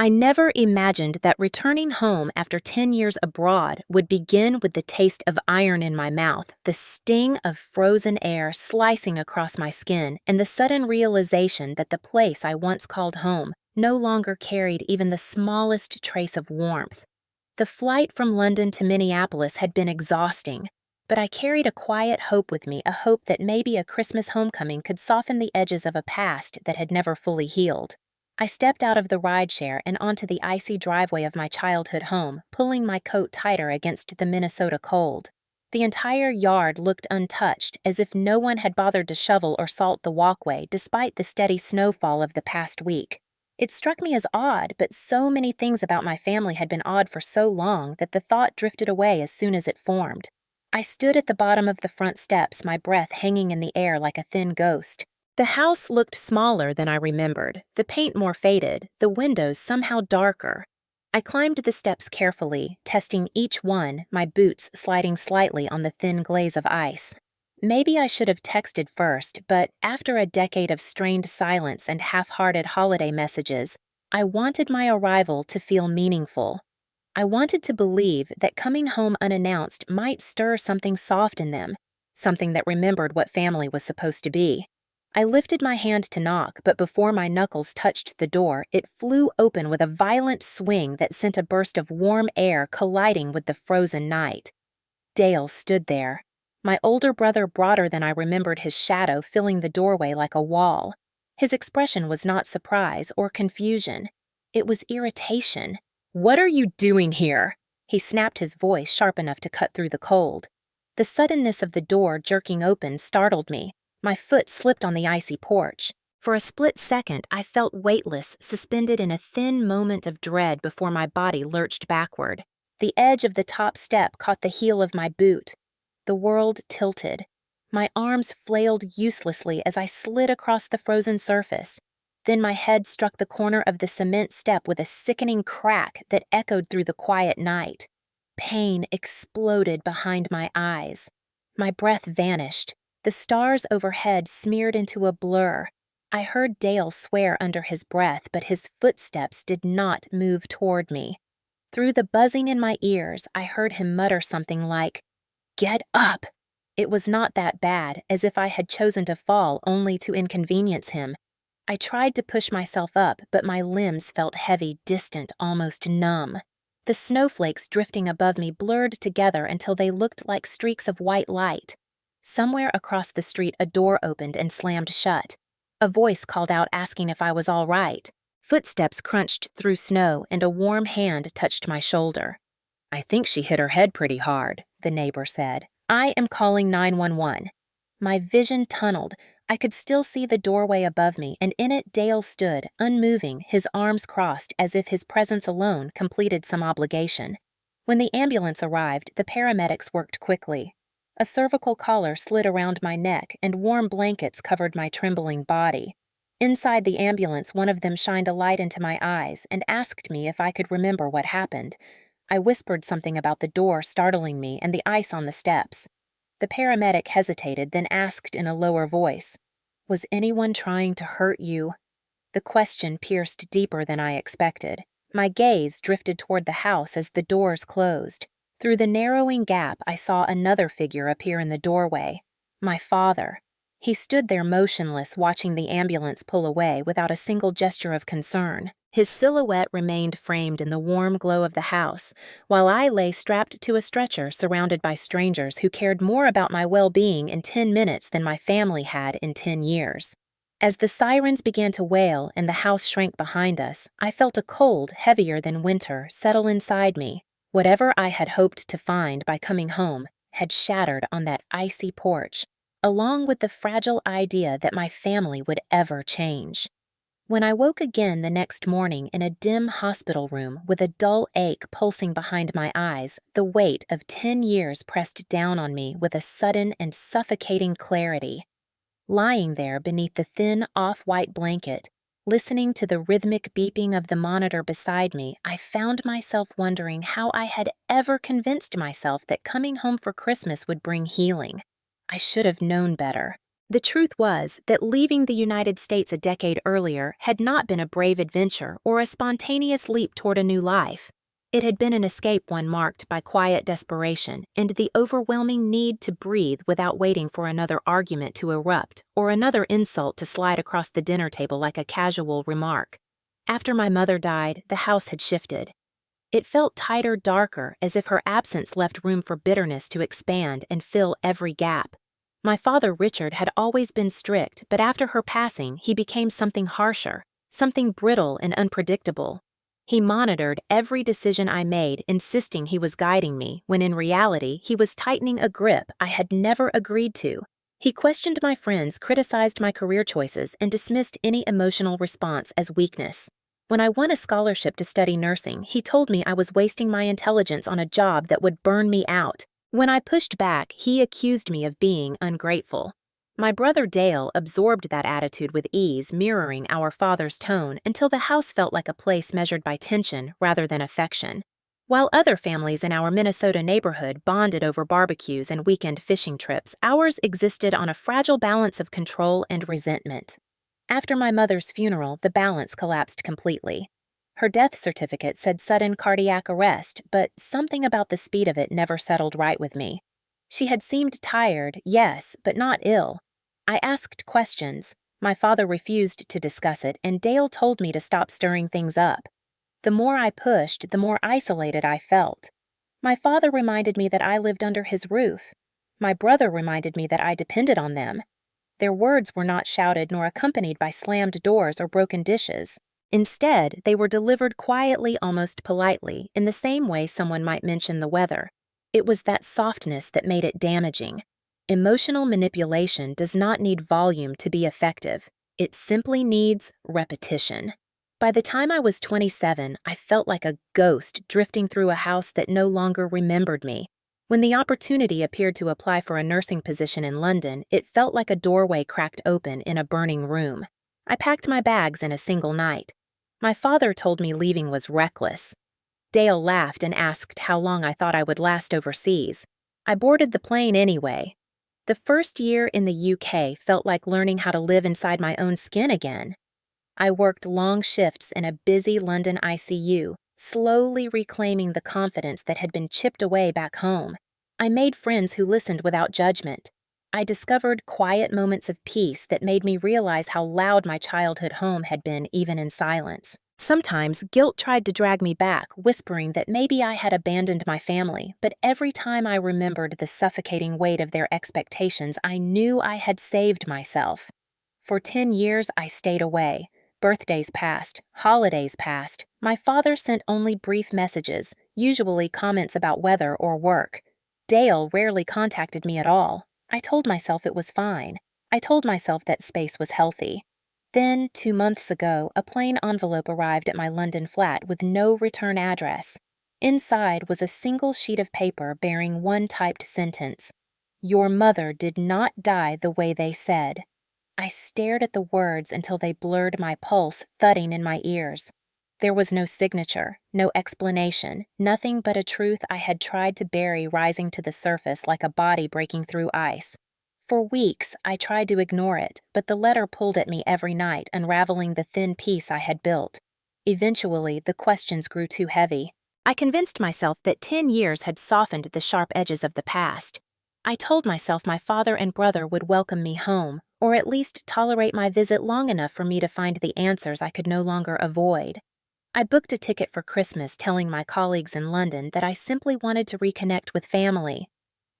I never imagined that returning home after 10 years abroad would begin with the taste of iron in my mouth, the sting of frozen air slicing across my skin, and the sudden realization that the place I once called home no longer carried even the smallest trace of warmth. The flight from London to Minneapolis had been exhausting, but I carried a quiet hope with me, a hope that maybe a Christmas homecoming could soften the edges of a past that had never fully healed. I stepped out of the rideshare and onto the icy driveway of my childhood home, pulling my coat tighter against the Minnesota cold. The entire yard looked untouched, as if no one had bothered to shovel or salt the walkway despite the steady snowfall of the past week. It struck me as odd, but so many things about my family had been odd for so long that the thought drifted away as soon as it formed. I stood at the bottom of the front steps, my breath hanging in the air like a thin ghost. The house looked smaller than I remembered, the paint more faded, the windows somehow darker. I climbed the steps carefully, testing each one, my boots sliding slightly on the thin glaze of ice. Maybe I should have texted first, but after a decade of strained silence and half-hearted holiday messages, I wanted my arrival to feel meaningful. I wanted to believe that coming home unannounced might stir something soft in them, something that remembered what family was supposed to be. I lifted my hand to knock, but before my knuckles touched the door, it flew open with a violent swing that sent a burst of warm air colliding with the frozen night. Dale stood there, my older brother broader than I remembered his shadow filling the doorway like a wall. His expression was not surprise or confusion. It was irritation. "What are you doing here?" He snapped, his voice sharp enough to cut through the cold. The suddenness of the door jerking open startled me. My foot slipped on the icy porch. For a split second, I felt weightless, suspended in a thin moment of dread before my body lurched backward. The edge of the top step caught the heel of my boot. The world tilted. My arms flailed uselessly as I slid across the frozen surface. Then my head struck the corner of the cement step with a sickening crack that echoed through the quiet night. Pain exploded behind my eyes. My breath vanished. The stars overhead smeared into a blur. I heard Dale swear under his breath, but his footsteps did not move toward me. Through the buzzing in my ears, I heard him mutter something like, "Get up!" It was not that bad, as if I had chosen to fall only to inconvenience him. I tried to push myself up, but my limbs felt heavy, distant, almost numb. The snowflakes drifting above me blurred together until they looked like streaks of white light. Somewhere across the street, a door opened and slammed shut. A voice called out asking if I was all right. Footsteps crunched through snow, and a warm hand touched my shoulder. "I think she hit her head pretty hard," the neighbor said. "I am calling 911. My vision tunneled. I could still see the doorway above me, and in it Dale stood, unmoving, his arms crossed as if his presence alone completed some obligation. When the ambulance arrived, the paramedics worked quickly. A cervical collar slid around my neck, and warm blankets covered my trembling body. Inside the ambulance, one of them shined a light into my eyes and asked me if I could remember what happened. I whispered something about the door startling me and the ice on the steps. The paramedic hesitated, then asked in a lower voice, "Was anyone trying to hurt you?" The question pierced deeper than I expected. My gaze drifted toward the house as the doors closed. Through the narrowing gap, I saw another figure appear in the doorway. My father. He stood there motionless, watching the ambulance pull away without a single gesture of concern. His silhouette remained framed in the warm glow of the house, while I lay strapped to a stretcher surrounded by strangers who cared more about my well-being in 10 minutes than my family had in 10 years. As the sirens began to wail and the house shrank behind us, I felt a cold, heavier than winter, settle inside me. Whatever I had hoped to find by coming home had shattered on that icy porch, along with the fragile idea that my family would ever change. When I woke again the next morning in a dim hospital room with a dull ache pulsing behind my eyes, the weight of 10 years pressed down on me with a sudden and suffocating clarity. Lying there beneath the thin, off-white blanket, listening to the rhythmic beeping of the monitor beside me, I found myself wondering how I had ever convinced myself that coming home for Christmas would bring healing. I should have known better. The truth was that leaving the United States a decade earlier had not been a brave adventure or a spontaneous leap toward a new life. It had been an escape, one marked by quiet desperation and the overwhelming need to breathe without waiting for another argument to erupt or another insult to slide across the dinner table like a casual remark. After my mother died, the house had shifted. It felt tighter, darker, as if her absence left room for bitterness to expand and fill every gap. My father, Richard, had always been strict, but after her passing, he became something harsher, something brittle and unpredictable. He monitored every decision I made, insisting he was guiding me, when in reality, he was tightening a grip I had never agreed to. He questioned my friends, criticized my career choices, and dismissed any emotional response as weakness. When I won a scholarship to study nursing, he told me I was wasting my intelligence on a job that would burn me out. When I pushed back, he accused me of being ungrateful. My brother Dale absorbed that attitude with ease, mirroring our father's tone until the house felt like a place measured by tension rather than affection. While other families in our Minnesota neighborhood bonded over barbecues and weekend fishing trips, ours existed on a fragile balance of control and resentment. After my mother's funeral, the balance collapsed completely. Her death certificate said sudden cardiac arrest, but something about the speed of it never settled right with me. She had seemed tired, yes, but not ill. I asked questions. My father refused to discuss it, and Dale told me to stop stirring things up. The more I pushed, the more isolated I felt. My father reminded me that I lived under his roof. My brother reminded me that I depended on them. Their words were not shouted nor accompanied by slammed doors or broken dishes. Instead, they were delivered quietly, almost politely, in the same way someone might mention the weather. It was that softness that made it damaging. Emotional manipulation does not need volume to be effective. It simply needs repetition. By the time I was 27, I felt like a ghost drifting through a house that no longer remembered me. When the opportunity appeared to apply for a nursing position in London, it felt like a doorway cracked open in a burning room. I packed my bags in a single night. My father told me leaving was reckless. Dale laughed and asked how long I thought I would last overseas. I boarded the plane anyway. The first year in the UK felt like learning how to live inside my own skin again. I worked long shifts in a busy London ICU, slowly reclaiming the confidence that had been chipped away back home. I made friends who listened without judgment. I discovered quiet moments of peace that made me realize how loud my childhood home had been, even in silence. Sometimes guilt tried to drag me back, whispering that maybe I had abandoned my family, but every time I remembered the suffocating weight of their expectations, I knew I had saved myself. For 10 years, I stayed away. Birthdays passed, holidays passed. My father sent only brief messages, usually comments about weather or work. Dale rarely contacted me at all. I told myself it was fine. I told myself that space was healthy. Then, 2 months ago, a plain envelope arrived at my London flat with no return address. Inside was a single sheet of paper bearing one typed sentence: "Your mother did not die the way they said." I stared at the words until they blurred my pulse, thudding in my ears. There was no signature, no explanation, nothing but a truth I had tried to bury rising to the surface like a body breaking through ice. For weeks, I tried to ignore it, but the letter pulled at me every night, unraveling the thin piece I had built. Eventually, the questions grew too heavy. I convinced myself that 10 years had softened the sharp edges of the past. I told myself my father and brother would welcome me home, or at least tolerate my visit long enough for me to find the answers I could no longer avoid. I booked a ticket for Christmas, telling my colleagues in London that I simply wanted to reconnect with family.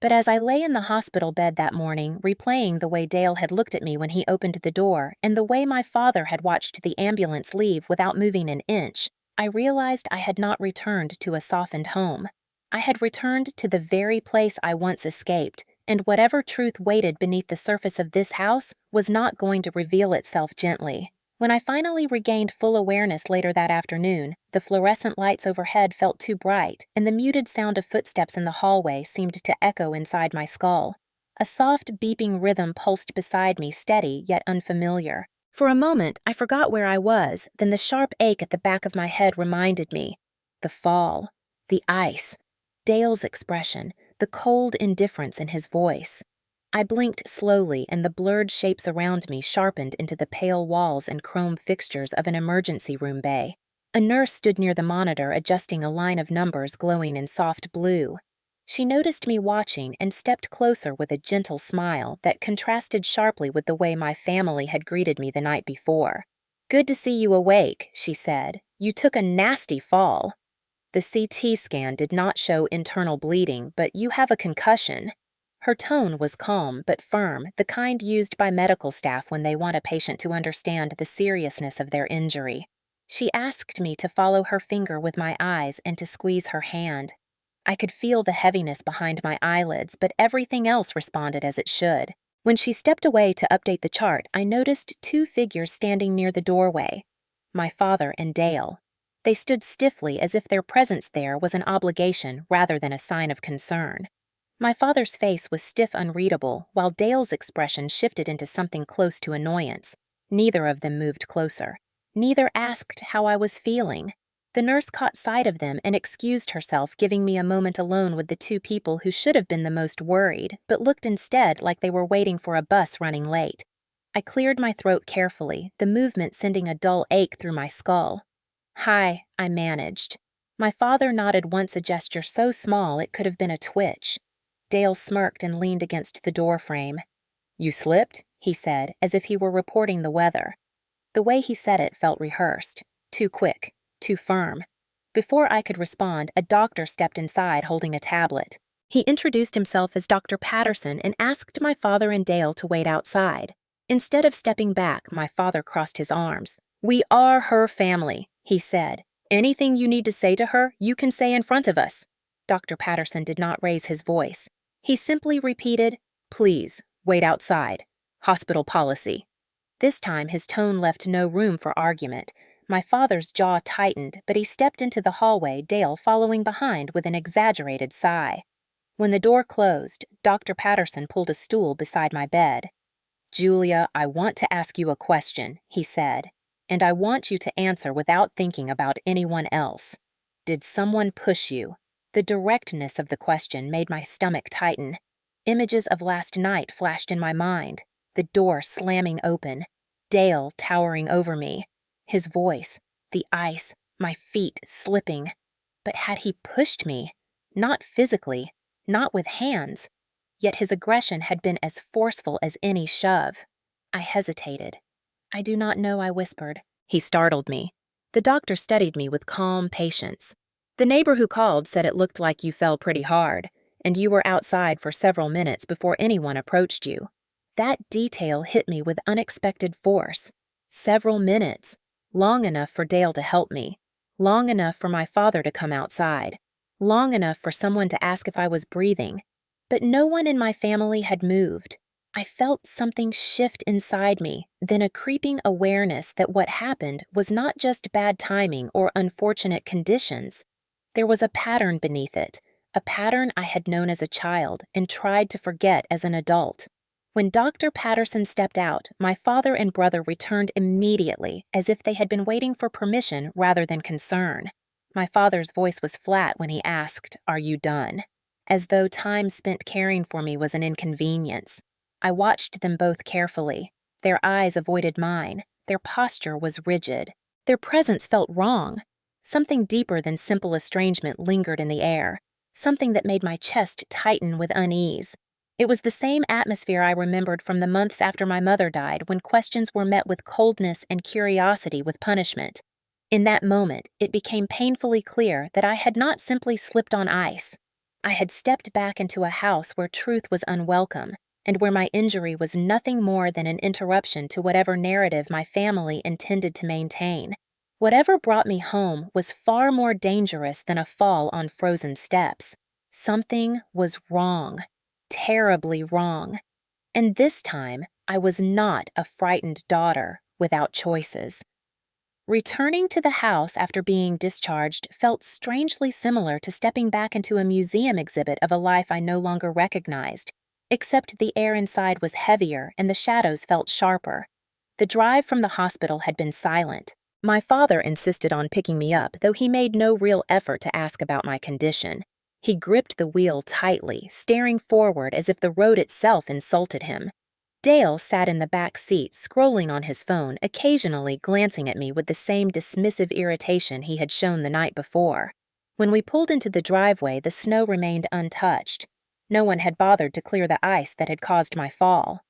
But as I lay in the hospital bed that morning, replaying the way Dale had looked at me when he opened the door and the way my father had watched the ambulance leave without moving an inch, I realized I had not returned to a softened home. I had returned to the very place I once escaped, and whatever truth waited beneath the surface of this house was not going to reveal itself gently. When I finally regained full awareness later that afternoon, the fluorescent lights overhead felt too bright, and the muted sound of footsteps in the hallway seemed to echo inside my skull. A soft, beeping rhythm pulsed beside me, steady yet unfamiliar. For a moment, I forgot where I was, then the sharp ache at the back of my head reminded me. The fall. The ice. Dale's expression. The cold indifference in his voice. I blinked slowly, and the blurred shapes around me sharpened into the pale walls and chrome fixtures of an emergency room bay. A nurse stood near the monitor adjusting a line of numbers glowing in soft blue. She noticed me watching and stepped closer with a gentle smile that contrasted sharply with the way my family had greeted me the night before. "Good to see you awake," she said. "You took a nasty fall." "The CT scan did not show internal bleeding, but you have a concussion." Her tone was calm but firm, the kind used by medical staff when they want a patient to understand the seriousness of their injury. She asked me to follow her finger with my eyes and to squeeze her hand. I could feel the heaviness behind my eyelids, but everything else responded as it should. When she stepped away to update the chart, I noticed two figures standing near the doorway: my father and Dale. They stood stiffly as if their presence there was an obligation rather than a sign of concern. My father's face was stiff unreadable, while Dale's expression shifted into something close to annoyance. Neither of them moved closer. Neither asked how I was feeling. The nurse caught sight of them and excused herself, giving me a moment alone with the two people who should have been the most worried, but looked instead like they were waiting for a bus running late. I cleared my throat carefully, the movement sending a dull ache through my skull. "Hi," I managed. My father nodded once, a gesture so small it could have been a twitch. Dale smirked and leaned against the door frame. "You slipped?" he said, as if he were reporting the weather. The way he said it felt rehearsed, too quick, too firm. Before I could respond, a doctor stepped inside holding a tablet. He introduced himself as Dr. Patterson and asked my father and Dale to wait outside. Instead of stepping back, my father crossed his arms. "We are her family," he said. "Anything you need to say to her, you can say in front of us." Dr. Patterson did not raise his voice. He simply repeated, "Please, wait outside. Hospital policy." This time his tone left no room for argument. My father's jaw tightened, but he stepped into the hallway, Dale following behind with an exaggerated sigh. When the door closed, Dr. Patterson pulled a stool beside my bed. "Julia, I want to ask you a question," he said, "and I want you to answer without thinking about anyone else. Did someone push you?" The directness of the question made my stomach tighten. Images of last night flashed in my mind. The door slamming open, Dale towering over me, his voice, the ice, my feet slipping. But had he pushed me? Not physically, not with hands. Yet his aggression had been as forceful as any shove. I hesitated. "I do not know," I whispered. He startled me. The doctor studied me with calm patience. "The neighbor who called said it looked like you fell pretty hard, and you were outside for several minutes before anyone approached you." That detail hit me with unexpected force. Several minutes. Long enough for Dale to help me. Long enough for my father to come outside. Long enough for someone to ask if I was breathing. But no one in my family had moved. I felt something shift inside me, then a creeping awareness that what happened was not just bad timing or unfortunate conditions. There was a pattern beneath it, a pattern I had known as a child and tried to forget as an adult. When Dr. Patterson stepped out, my father and brother returned immediately, as if they had been waiting for permission rather than concern. My father's voice was flat when he asked, "Are you done?" As though time spent caring for me was an inconvenience. I watched them both carefully. Their eyes avoided mine. Their posture was rigid. Their presence felt wrong. Something deeper than simple estrangement lingered in the air, something that made my chest tighten with unease. It was the same atmosphere I remembered from the months after my mother died, when questions were met with coldness and curiosity with punishment. In that moment, it became painfully clear that I had not simply slipped on ice. I had stepped back into a house where truth was unwelcome, and where my injury was nothing more than an interruption to whatever narrative my family intended to maintain. Whatever brought me home was far more dangerous than a fall on frozen steps. Something was wrong. Terribly wrong. And this time, I was not a frightened daughter without choices. Returning to the house after being discharged felt strangely similar to stepping back into a museum exhibit of a life I no longer recognized, except the air inside was heavier and the shadows felt sharper. The drive from the hospital had been silent. My father insisted on picking me up, though he made no real effort to ask about my condition. He gripped the wheel tightly, staring forward as if the road itself insulted him. Dale sat in the back seat, scrolling on his phone, occasionally glancing at me with the same dismissive irritation he had shown the night before. When we pulled into the driveway, the snow remained untouched. No one had bothered to clear the ice that had caused my fall.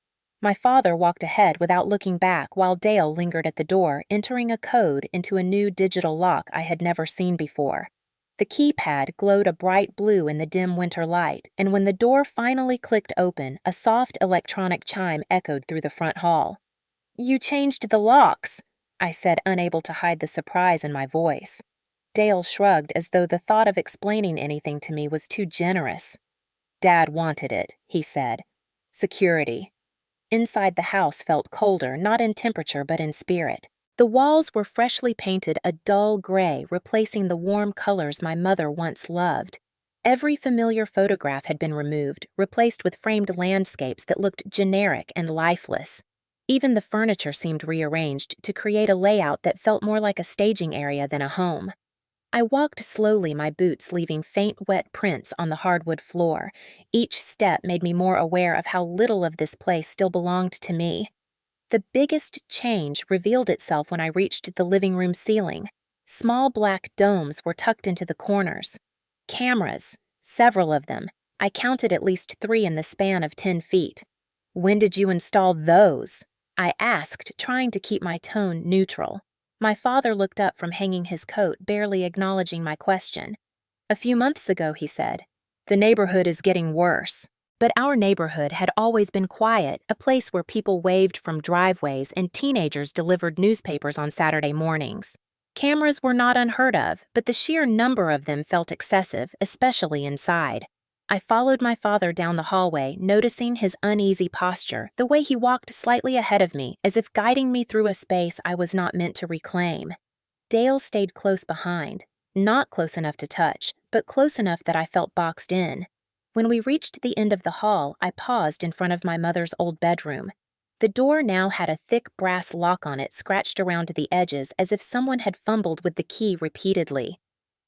My father walked ahead without looking back while Dale lingered at the door, entering a code into a new digital lock I had never seen before. The keypad glowed a bright blue in the dim winter light, and when the door finally clicked open, a soft electronic chime echoed through the front hall. "You changed the locks," I said, unable to hide the surprise in my voice. Dale shrugged as though the thought of explaining anything to me was too generous. "Dad wanted it," he said. "Security." Inside the house felt colder, not in temperature but in spirit. The walls were freshly painted a dull gray, replacing the warm colors my mother once loved. Every familiar photograph had been removed, replaced with framed landscapes that looked generic and lifeless. Even the furniture seemed rearranged to create a layout that felt more like a staging area than a home. I walked slowly, my boots leaving faint wet prints on the hardwood floor. Each step made me more aware of how little of this place still belonged to me. The biggest change revealed itself when I reached the living room ceiling. Small black domes were tucked into the corners. Cameras, several of them. I counted at least 3 in the span of 10 feet. "When did you install those?" I asked, trying to keep my tone neutral. My father looked up from hanging his coat, barely acknowledging my question. "A few months ago," he said. "The neighborhood is getting worse." But our neighborhood had always been quiet, a place where people waved from driveways and teenagers delivered newspapers on Saturday mornings. Cameras were not unheard of, but the sheer number of them felt excessive, especially inside. I followed my father down the hallway, noticing his uneasy posture, the way he walked slightly ahead of me, as if guiding me through a space I was not meant to reclaim. Dale stayed close behind, not close enough to touch, but close enough that I felt boxed in. When we reached the end of the hall, I paused in front of my mother's old bedroom. The door now had a thick brass lock on it scratched around the edges as if someone had fumbled with the key repeatedly.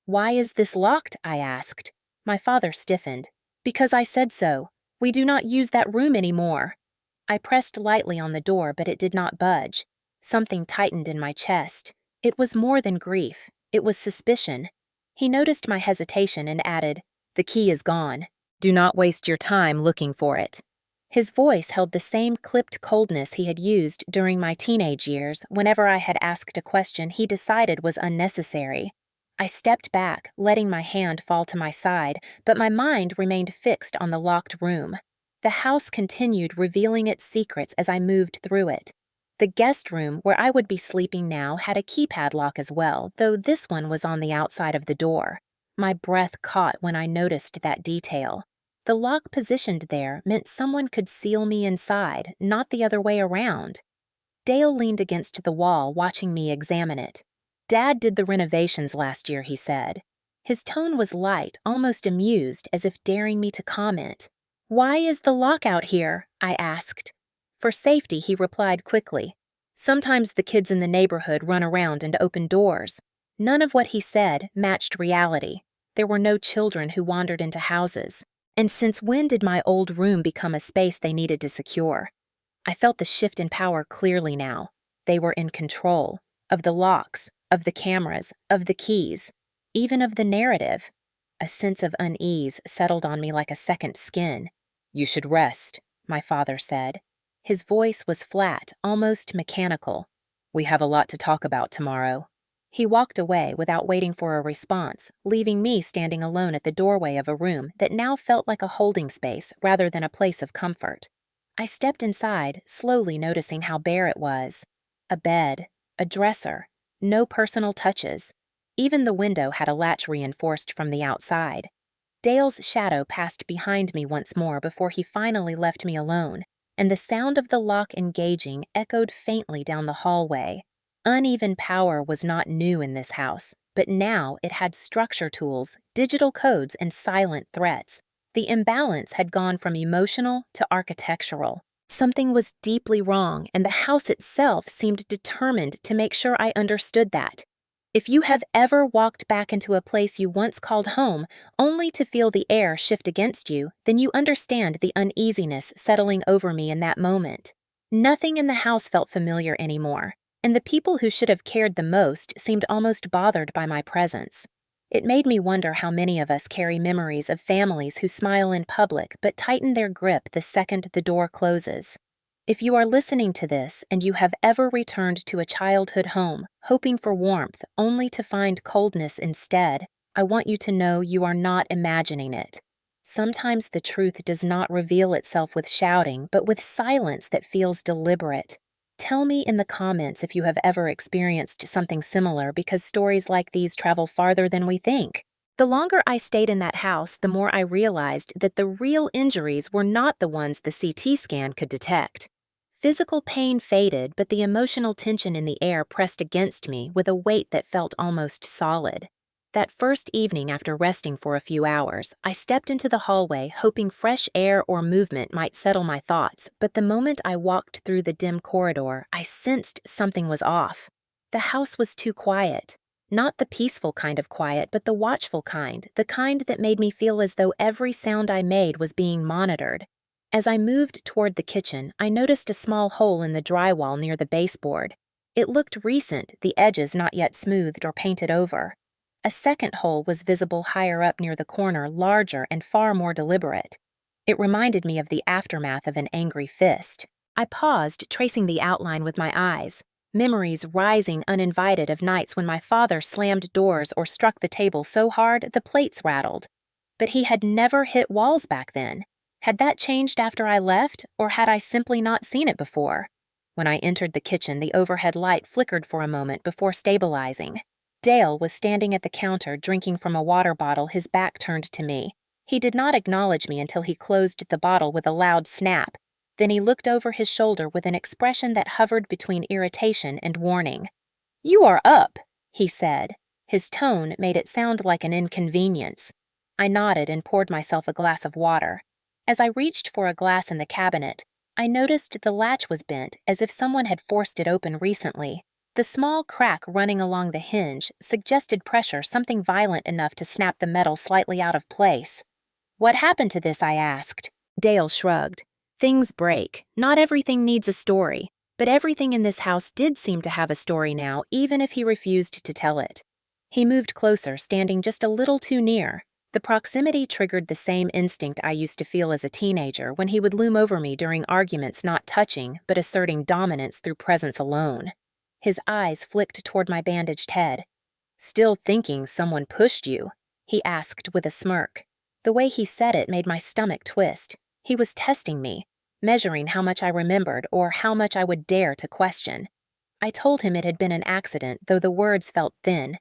"Why is this locked?" I asked. My father stiffened. "Because I said so. We do not use that room anymore." I pressed lightly on the door, but it did not budge. Something tightened in my chest. It was more than grief. It was suspicion. He noticed my hesitation and added, "The key is gone. Do not waste your time looking for it." His voice held the same clipped coldness he had used during my teenage years whenever I had asked a question he decided was unnecessary. I stepped back, letting my hand fall to my side, but my mind remained fixed on the locked room. The house continued revealing its secrets as I moved through it. The guest room where I would be sleeping now had a keypad lock as well, though this one was on the outside of the door. My breath caught when I noticed that detail. The lock positioned there meant someone could seal me inside, not the other way around. Dale leaned against the wall, watching me examine it. "Dad did the renovations last year," he said. His tone was light, almost amused, as if daring me to comment. "Why is the lock out here?" I asked. For safety, he replied quickly. "Sometimes the kids in the neighborhood run around and open doors." None of what he said matched reality. There were no children who wandered into houses. And since when did my old room become a space they needed to secure? I felt the shift in power clearly now. They were in control of the locks, of the cameras, of the keys, even of the narrative. A sense of unease settled on me like a second skin. "You should rest," my father said. His voice was flat, almost mechanical. "We have a lot to talk about tomorrow." He walked away without waiting for a response, leaving me standing alone at the doorway of a room that now felt like a holding space rather than a place of comfort. I stepped inside, slowly noticing how bare it was. A bed, a dresser, no personal touches. Even the window had a latch reinforced from the outside. Dale's shadow passed behind me once more before he finally left me alone, and the sound of the lock engaging echoed faintly down the hallway. Uneven power was not new in this house, but now it had structure tools, digital codes, and silent threats. The imbalance had gone from emotional to architectural. Something was deeply wrong, and the house itself seemed determined to make sure I understood that. If you have ever walked back into a place you once called home only to feel the air shift against you, then you understand the uneasiness settling over me in that moment. Nothing in the house felt familiar anymore, and the people who should have cared the most seemed almost bothered by my presence. It made me wonder how many of us carry memories of families who smile in public but tighten their grip the second the door closes. If you are listening to this and you have ever returned to a childhood home, hoping for warmth only to find coldness instead, I want you to know you are not imagining it. Sometimes the truth does not reveal itself with shouting, but with silence that feels deliberate. Tell me in the comments if you have ever experienced something similar, because stories like these travel farther than we think. The longer I stayed in that house, the more I realized that the real injuries were not the ones the CT scan could detect. Physical pain faded, but the emotional tension in the air pressed against me with a weight that felt almost solid. That first evening after resting for a few hours, I stepped into the hallway hoping fresh air or movement might settle my thoughts, but the moment I walked through the dim corridor, I sensed something was off. The house was too quiet. Not the peaceful kind of quiet, but the watchful kind, the kind that made me feel as though every sound I made was being monitored. As I moved toward the kitchen, I noticed a small hole in the drywall near the baseboard. It looked recent, the edges not yet smoothed or painted over. A second hole was visible higher up near the corner, larger and far more deliberate. It reminded me of the aftermath of an angry fist. I paused, tracing the outline with my eyes, memories rising uninvited of nights when my father slammed doors or struck the table so hard the plates rattled. But he had never hit walls back then. Had that changed after I left, or had I simply not seen it before? When I entered the kitchen, the overhead light flickered for a moment before stabilizing. Dale was standing at the counter drinking from a water bottle, his back turned to me. He did not acknowledge me until he closed the bottle with a loud snap. Then he looked over his shoulder with an expression that hovered between irritation and warning. "You are up," he said. His tone made it sound like an inconvenience. I nodded and poured myself a glass of water. As I reached for a glass in the cabinet, I noticed the latch was bent, as if someone had forced it open recently. The small crack running along the hinge suggested pressure, something violent enough to snap the metal slightly out of place. "What happened to this?" I asked. Dale shrugged. "Things break. Not everything needs a story. But everything in this house did seem to have a story now, even if he refused to tell it." He moved closer, standing just a little too near. The proximity triggered the same instinct I used to feel as a teenager when he would loom over me during arguments, not touching, but asserting dominance through presence alone. His eyes flicked toward my bandaged head. "Still thinking someone pushed you?" he asked with a smirk. The way he said it made my stomach twist. He was testing me, measuring how much I remembered or how much I would dare to question. I told him it had been an accident, though the words felt thin.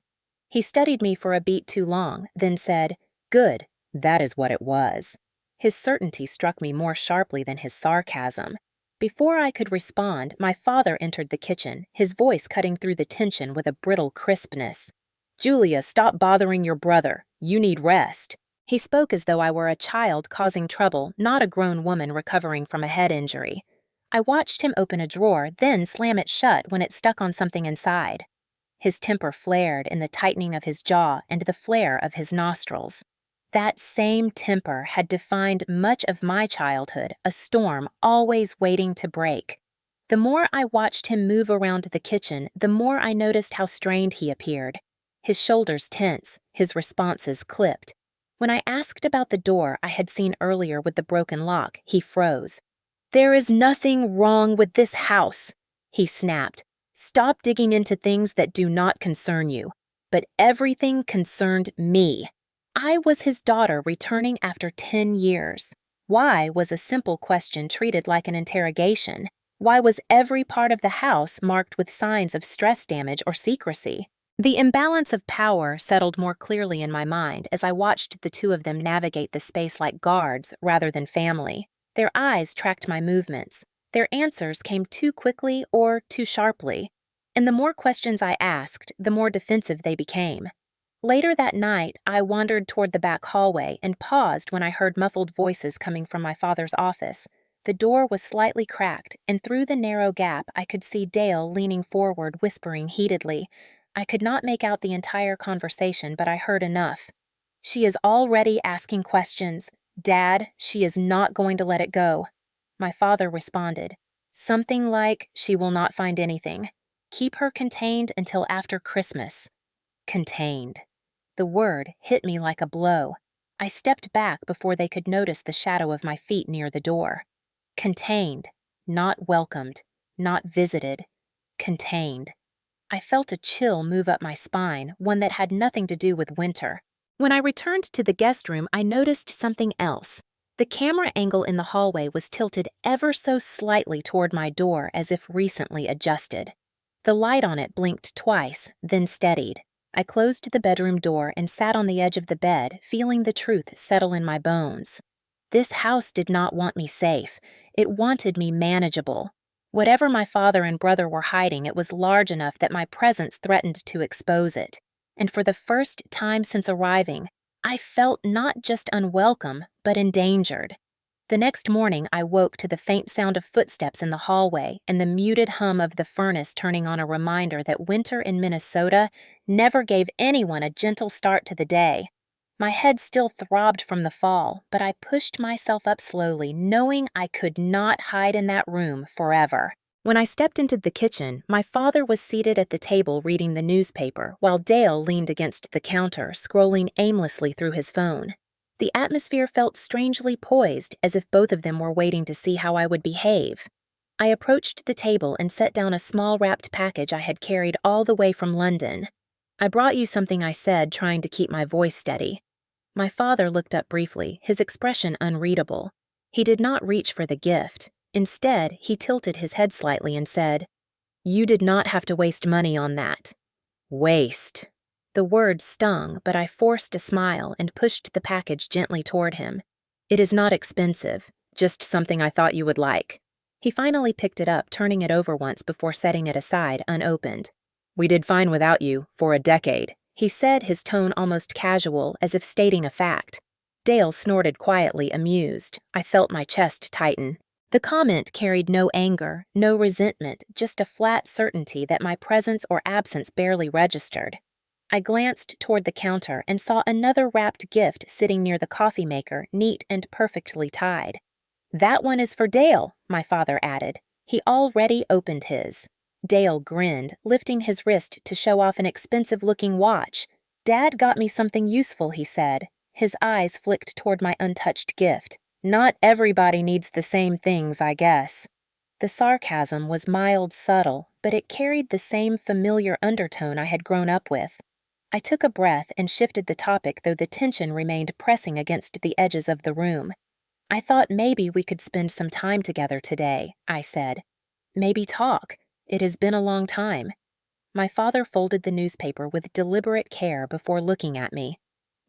He studied me for a beat too long, then said, "Good, that is what it was." His certainty struck me more sharply than his sarcasm. Before I could respond, my father entered the kitchen, his voice cutting through the tension with a brittle crispness. "Julia, stop bothering your brother. You need rest." He spoke as though I were a child causing trouble, not a grown woman recovering from a head injury. I watched him open a drawer, then slam it shut when it stuck on something inside. His temper flared in the tightening of his jaw and the flare of his nostrils. That same temper had defined much of my childhood, a storm always waiting to break. The more I watched him move around the kitchen, the more I noticed how strained he appeared. His shoulders tense, his responses clipped. When I asked about the door I had seen earlier with the broken lock, he froze. "There is nothing wrong with this house," he snapped. "Stop digging into things that do not concern you." But everything concerned me. I was his daughter returning after 10 years. Why was a simple question treated like an interrogation? Why was every part of the house marked with signs of stress damage or secrecy? The imbalance of power settled more clearly in my mind as I watched the two of them navigate the space like guards rather than family. Their eyes tracked my movements. Their answers came too quickly or too sharply. And the more questions I asked, the more defensive they became. Later that night, I wandered toward the back hallway and paused when I heard muffled voices coming from my father's office. The door was slightly cracked, and through the narrow gap I could see Dale leaning forward, whispering heatedly. I could not make out the entire conversation, but I heard enough. She is already asking questions. Dad, she is not going to let it go. My father responded. Something like, she will not find anything. Keep her contained until after Christmas. Contained. The word hit me like a blow. I stepped back before they could notice the shadow of my feet near the door. Contained. Not welcomed. Not visited. Contained. I felt a chill move up my spine, one that had nothing to do with winter. When I returned to the guest room, I noticed something else. The camera angle in the hallway was tilted ever so slightly toward my door, as if recently adjusted. The light on it blinked twice, then steadied. I closed the bedroom door and sat on the edge of the bed, feeling the truth settle in my bones. This house did not want me safe. It wanted me manageable. Whatever my father and brother were hiding, it was large enough that my presence threatened to expose it. And for the first time since arriving, I felt not just unwelcome, but endangered. The next morning, I woke to the faint sound of footsteps in the hallway and the muted hum of the furnace turning on, a reminder that winter in Minnesota never gave anyone a gentle start to the day. My head still throbbed from the fall, but I pushed myself up slowly, knowing I could not hide in that room forever. When I stepped into the kitchen, my father was seated at the table reading the newspaper, while Dale leaned against the counter, scrolling aimlessly through his phone. The atmosphere felt strangely poised, as if both of them were waiting to see how I would behave. I approached the table and set down a small wrapped package I had carried all the way from London. "I brought you something," I said, trying to keep my voice steady. My father looked up briefly, his expression unreadable. He did not reach for the gift. Instead, he tilted his head slightly and said, "You did not have to waste money on that." Waste. The word stung, but I forced a smile and pushed the package gently toward him. "It is not expensive, just something I thought you would like." He finally picked it up, turning it over once before setting it aside, unopened. "We did fine without you, for a decade," he said, his tone almost casual, as if stating a fact. Dale snorted quietly, amused. I felt my chest tighten. The comment carried no anger, no resentment, just a flat certainty that my presence or absence barely registered. I glanced toward the counter and saw another wrapped gift sitting near the coffee maker, neat and perfectly tied. "That one is for Dale," my father added. He already opened his. Dale grinned, lifting his wrist to show off an expensive-looking watch. "Dad got me something useful," he said. His eyes flicked toward my untouched gift. "Not everybody needs the same things, I guess." The sarcasm was mild, subtle, but it carried the same familiar undertone I had grown up with. I took a breath and shifted the topic, though the tension remained pressing against the edges of the room. "I thought maybe we could spend some time together today," I said. "Maybe talk. It has been a long time." My father folded the newspaper with deliberate care before looking at me.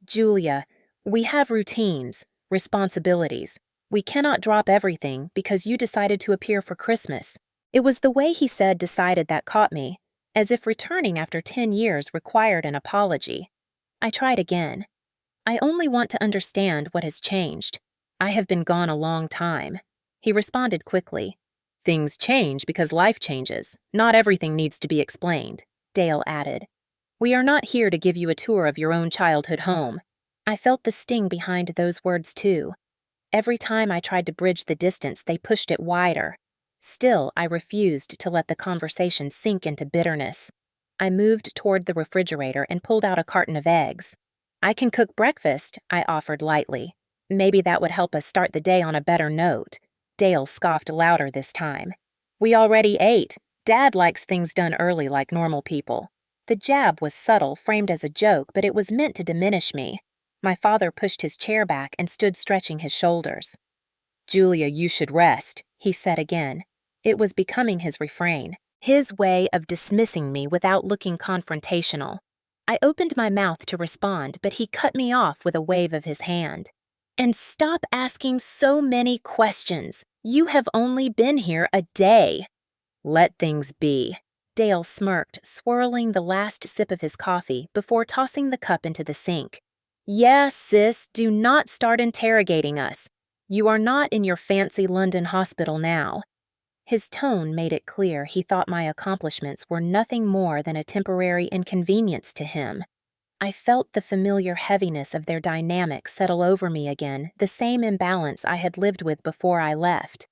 "Julia, we have routines, responsibilities. We cannot drop everything because you decided to appear for Christmas." It was the way he said "decided" that caught me, as if returning after 10 years required an apology. I tried again. "I only want to understand what has changed. I have been gone a long time." He responded quickly. "Things change because life changes. Not everything needs to be explained," Dale added. "We are not here to give you a tour of your own childhood home." I felt the sting behind those words too. Every time I tried to bridge the distance, they pushed it wider. Still, I refused to let the conversation sink into bitterness. I moved toward the refrigerator and pulled out a carton of eggs. "I can cook breakfast," I offered lightly. "Maybe that would help us start the day on a better note." Dale scoffed louder this time. "We already ate. Dad likes things done early like normal people." The jab was subtle, framed as a joke, but it was meant to diminish me. My father pushed his chair back and stood stretching his shoulders. "Julia, you should rest," he said again. It was becoming his refrain, his way of dismissing me without looking confrontational. I opened my mouth to respond, but he cut me off with a wave of his hand. "And stop asking so many questions. You have only been here a day." "Let things be." Dale smirked, swirling the last sip of his coffee before tossing the cup into the sink. "Yeah, sis, do not start interrogating us. You are not in your fancy London hospital now." His tone made it clear he thought my accomplishments were nothing more than a temporary inconvenience to him. I felt the familiar heaviness of their dynamic settle over me again, the same imbalance I had lived with before I left.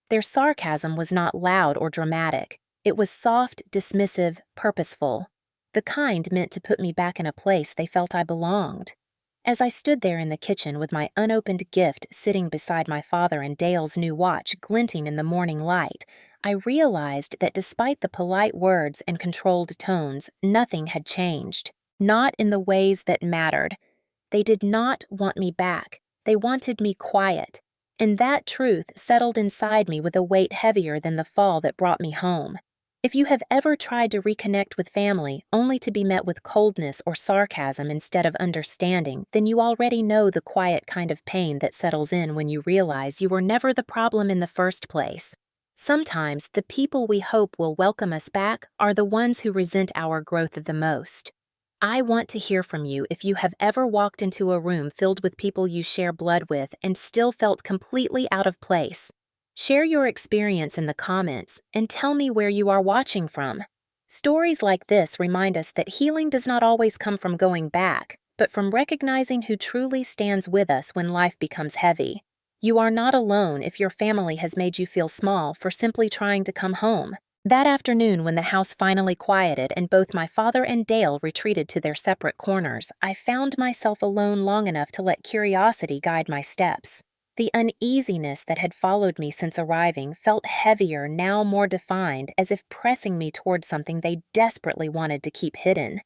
Their sarcasm was not loud or dramatic. It was soft, dismissive, purposeful. The kind meant to put me back in a place they felt I belonged. As I stood there in the kitchen with my unopened gift sitting beside my father and Dale's new watch glinting in the morning light, I realized that despite the polite words and controlled tones, nothing had changed. Not in the ways that mattered. They did not want me back. They wanted me quiet. And that truth settled inside me with a weight heavier than the fall that brought me home. If you have ever tried to reconnect with family only to be met with coldness or sarcasm instead of understanding, then you already know the quiet kind of pain that settles in when you realize you were never the problem in the first place. Sometimes the people we hope will welcome us back are the ones who resent our growth the most. I want to hear from you if you have ever walked into a room filled with people you share blood with and still felt completely out of place. Share your experience in the comments and tell me where you are watching from. Stories like this remind us that healing does not always come from going back, but from recognizing who truly stands with us when life becomes heavy. You are not alone if your family has made you feel small for simply trying to come home. That afternoon, when the house finally quieted and both my father and Dale retreated to their separate corners, I found myself alone long enough to let curiosity guide my steps. The uneasiness that had followed me since arriving felt heavier, now more defined, as if pressing me towards something they desperately wanted to keep hidden.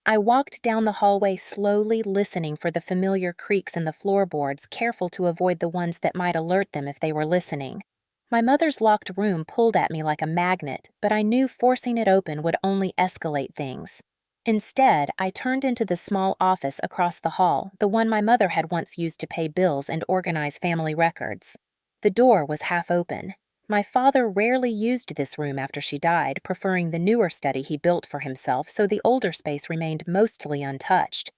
I walked down the hallway slowly, listening for the familiar creaks in the floorboards, careful to avoid the ones that might alert them if they were listening. My mother's locked room pulled at me like a magnet, but I knew forcing it open would only escalate things. Instead, I turned into the small office across the hall, the one my mother had once used to pay bills and organize family records. The door was half open. My father rarely used this room after she died, preferring the newer study he built for himself, so the older space remained mostly untouched.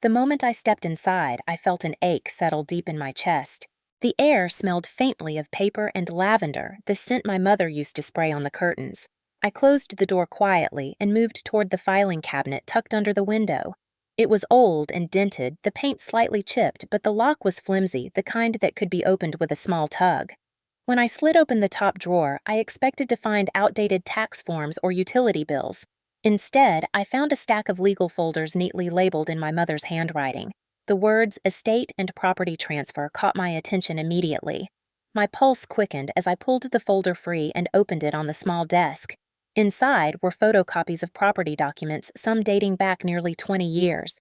The moment I stepped inside, I felt an ache settle deep in my chest. The air smelled faintly of paper and lavender, the scent my mother used to spray on the curtains. I closed the door quietly and moved toward the filing cabinet tucked under the window. It was old and dented, the paint slightly chipped, but the lock was flimsy, the kind that could be opened with a small tug. When I slid open the top drawer, I expected to find outdated tax forms or utility bills. Instead, I found a stack of legal folders neatly labeled in my mother's handwriting. The words estate and property transfer caught my attention immediately. My pulse quickened as I pulled the folder free and opened it on the small desk. Inside were photocopies of property documents, some dating back nearly 20 years.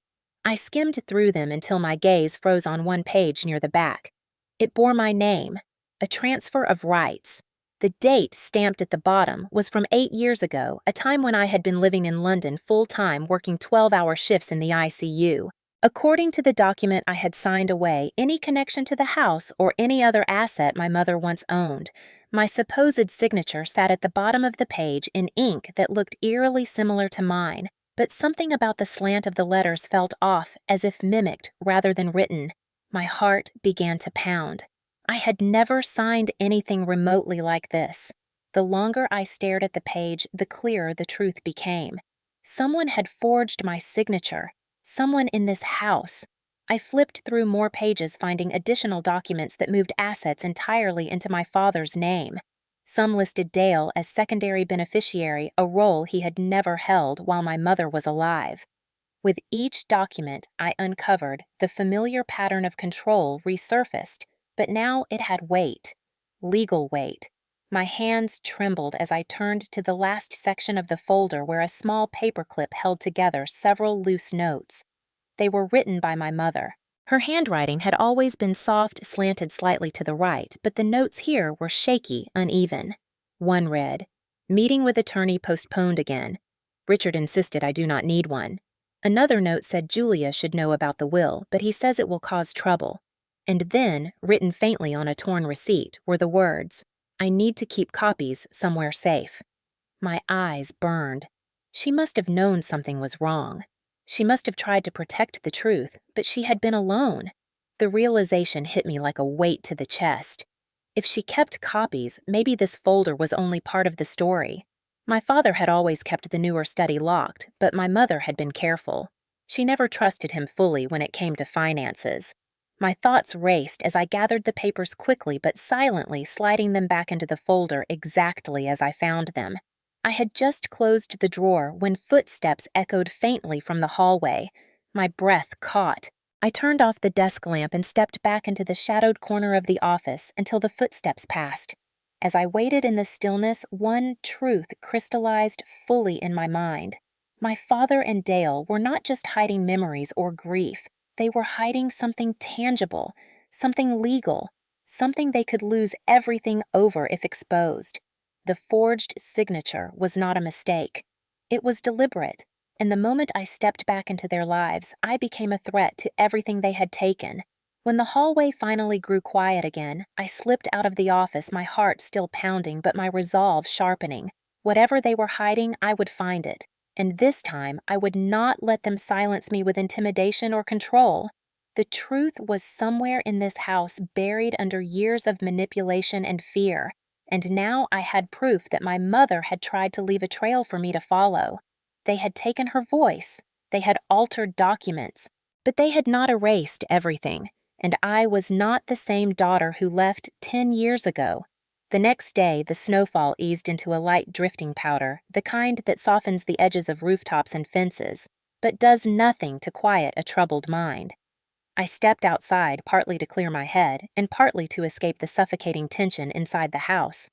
I skimmed through them until my gaze froze on one page near the back. It bore my name, a transfer of rights. The date stamped at the bottom was from 8 years ago, a time when I had been living in London full-time, working 12-hour shifts in the ICU. According to the document I had signed away any connection to the house or any other asset my mother once owned, my supposed signature sat at the bottom of the page in ink that looked eerily similar to mine, but something about the slant of the letters felt off, as if mimicked rather than written. My heart began to pound. I had never signed anything remotely like this. The longer I stared at the page, the clearer the truth became. Someone had forged my signature. Someone in this house. I flipped through more pages, finding additional documents that moved assets entirely into my father's name. Some listed Dale as secondary beneficiary, a role he had never held while my mother was alive. With each document I uncovered, the familiar pattern of control resurfaced, but now it had weight. Legal weight. My hands trembled as I turned to the last section of the folder where a small paperclip held together several loose notes. They were written by my mother. Her handwriting had always been soft, slanted slightly to the right, but the notes here were shaky, uneven. One read, "Meeting with attorney postponed again. Richard insisted I do not need one." Another note said Julia should know about the will, but he says it will cause trouble. And then, written faintly on a torn receipt, were the words, "I need to keep copies somewhere safe." My eyes burned. She must have known something was wrong. She must have tried to protect the truth, but she had been alone. The realization hit me like a weight to the chest. If she kept copies, maybe this folder was only part of the story. My father had always kept the newer study locked, but my mother had been careful. She never trusted him fully when it came to finances. My thoughts raced as I gathered the papers quickly but silently, sliding them back into the folder exactly as I found them. I had just closed the drawer when footsteps echoed faintly from the hallway. My breath caught. I turned off the desk lamp and stepped back into the shadowed corner of the office until the footsteps passed. As I waited in the stillness, one truth crystallized fully in my mind. My father and Dale were not just hiding memories or grief. They were hiding something tangible, something legal, something they could lose everything over if exposed. The forged signature was not a mistake. It was deliberate, and the moment I stepped back into their lives, I became a threat to everything they had taken. When the hallway finally grew quiet again, I slipped out of the office, my heart still pounding but my resolve sharpening. Whatever they were hiding, I would find it. And this time, I would not let them silence me with intimidation or control. The truth was somewhere in this house, buried under years of manipulation and fear, and now I had proof that my mother had tried to leave a trail for me to follow. They had taken her voice, they had altered documents, but they had not erased everything, and I was not the same daughter who left 10 years ago. The next day, the snowfall eased into a light drifting powder, the kind that softens the edges of rooftops and fences, but does nothing to quiet a troubled mind. I stepped outside, partly to clear my head, and partly to escape the suffocating tension inside the house.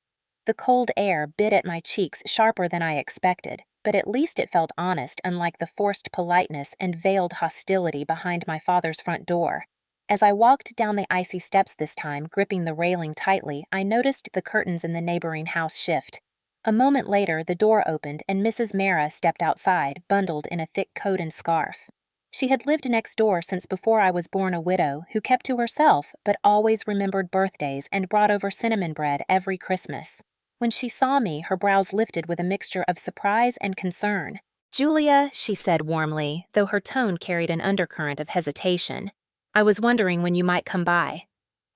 The cold air bit at my cheeks sharper than I expected, but at least it felt honest, unlike the forced politeness and veiled hostility behind my father's front door. As I walked down the icy steps this time, gripping the railing tightly, I noticed the curtains in the neighboring house shift. A moment later, the door opened and Mrs. Mara stepped outside, bundled in a thick coat and scarf. She had lived next door since before I was born, a widow who kept to herself but always remembered birthdays and brought over cinnamon bread every Christmas. When she saw me, her brows lifted with a mixture of surprise and concern. "Julia," she said warmly, though her tone carried an undercurrent of hesitation. "I was wondering when you might come by."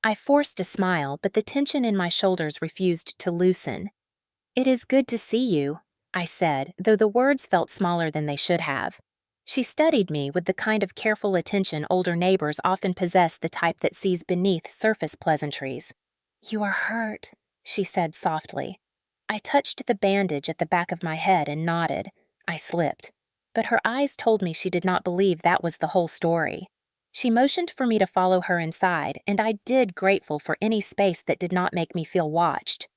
I forced a smile, but the tension in my shoulders refused to loosen. "It is good to see you," I said, though the words felt smaller than they should have. She studied me with the kind of careful attention older neighbors often possess, the type that sees beneath surface pleasantries. "You are hurt," she said softly. I touched the bandage at the back of my head and nodded. I slipped, but her eyes told me she did not believe that was the whole story. She motioned for me to follow her inside, and I did, grateful for any space that did not make me feel watched.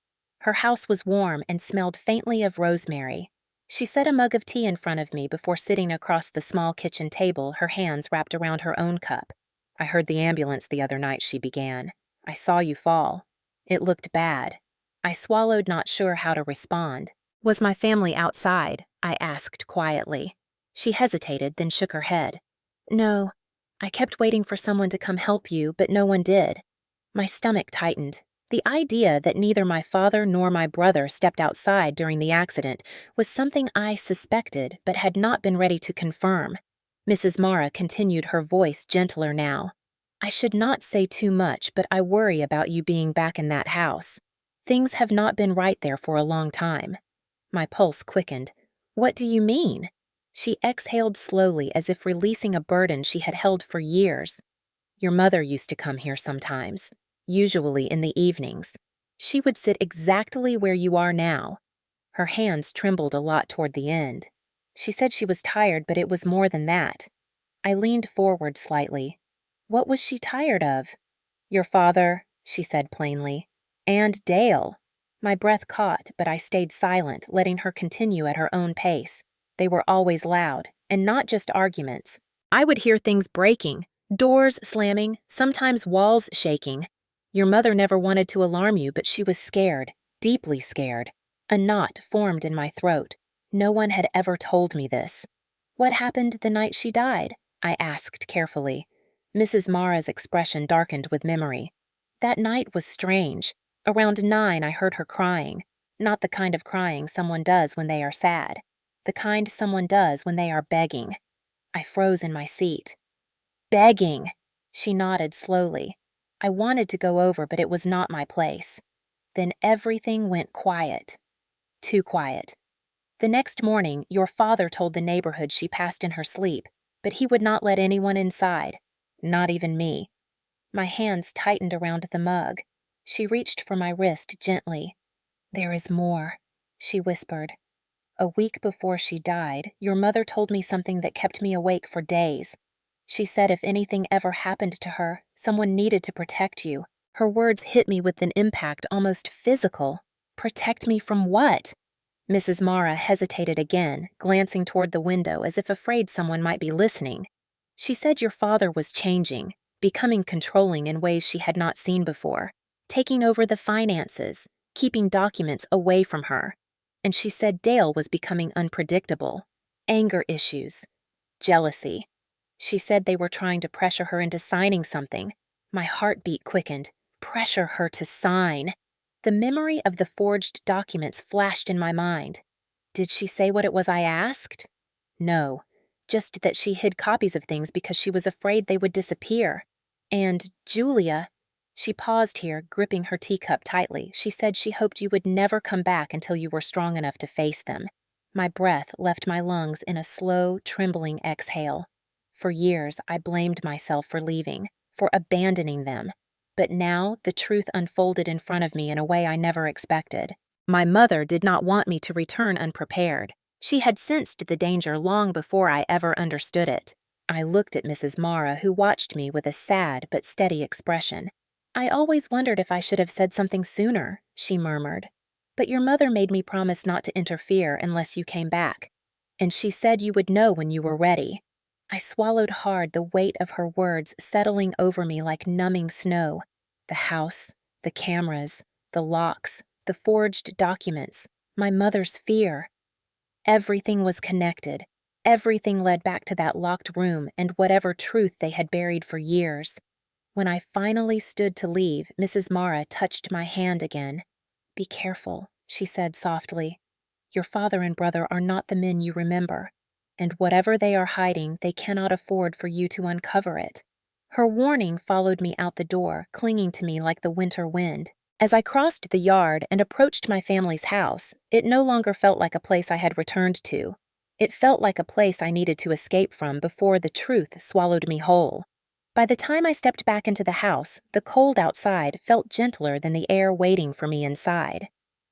Her house was warm and smelled faintly of rosemary. She set a mug of tea in front of me before sitting across the small kitchen table, her hands wrapped around her own cup. "I heard the ambulance the other night," she began. "I saw you fall. It looked bad." I swallowed, not sure how to respond. "Was my family outside?" I asked quietly. She hesitated, then shook her head. "No. I kept waiting for someone to come help you, but no one did." My stomach tightened. The idea that neither my father nor my brother stepped outside during the accident was something I suspected but had not been ready to confirm. Mrs. Mara continued, her voice gentler now. "I should not say too much, but I worry about you being back in that house. Things have not been right there for a long time." My pulse quickened. "What do you mean?" She exhaled slowly, as if releasing a burden she had held for years. "Your mother used to come here sometimes, usually in the evenings. She would sit exactly where you are now." Her hands trembled a lot toward the end. She said she was tired, but it was more than that. I leaned forward slightly. What was she tired of? "Your father," she said plainly. "And Dale." My breath caught, but I stayed silent, letting her continue at her own pace. They were always loud, and not just arguments. I would hear things breaking, doors slamming, sometimes walls shaking. Your mother never wanted to alarm you, but she was scared, deeply scared. A knot formed in my throat. No one had ever told me this. "What happened the night she died?" I asked carefully. Mrs. Mara's expression darkened with memory. "That night was strange. Around 9, I heard her crying. Not the kind of crying someone does when they are sad. The kind someone does when they are begging." I froze in my seat. "Begging!" She nodded slowly. I wanted to go over, but it was not my place. Then everything went quiet. Too quiet. The next morning, your father told the neighborhood she passed in her sleep, but he would not let anyone inside, not even me. My hands tightened around the mug. She reached for my wrist gently. "There is more," she whispered. "A week before she died, your mother told me something that kept me awake for days. She said if anything ever happened to her, someone needed to protect you." Her words hit me with an impact almost physical. Protect me from what? Mrs. Mara hesitated again, glancing toward the window as if afraid someone might be listening. "She said your father was changing, becoming controlling in ways she had not seen before, taking over the finances, keeping documents away from her. And she said Dale was becoming unpredictable. Anger issues. Jealousy. She said they were trying to pressure her into signing something." My heartbeat quickened. Pressure her to sign. The memory of the forged documents flashed in my mind. Did she say what it was I asked? No, just that she hid copies of things because she was afraid they would disappear. And Julia, she paused here, gripping her teacup tightly. She said she hoped you would never come back until you were strong enough to face them. My breath left my lungs in a slow, trembling exhale. For years, I blamed myself for leaving, for abandoning them. But now the truth unfolded in front of me in a way I never expected. My mother did not want me to return unprepared. She had sensed the danger long before I ever understood it. I looked at Mrs. Mara, who watched me with a sad but steady expression. "I always wondered if I should have said something sooner," she murmured. "But your mother made me promise not to interfere unless you came back. And she said you would know when you were ready." I swallowed hard, the weight of her words settling over me like numbing snow. The house, the cameras, the locks, the forged documents, my mother's fear. Everything was connected. Everything led back to that locked room and whatever truth they had buried for years. When I finally stood to leave, Mrs. Mara touched my hand again. "Be careful," she said softly. "Your father and brother are not the men you remember. And whatever they are hiding, they cannot afford for you to uncover it." Her warning followed me out the door, clinging to me like the winter wind. As I crossed the yard and approached my family's house, it no longer felt like a place I had returned to. It felt like a place I needed to escape from before the truth swallowed me whole. By the time I stepped back into the house, the cold outside felt gentler than the air waiting for me inside.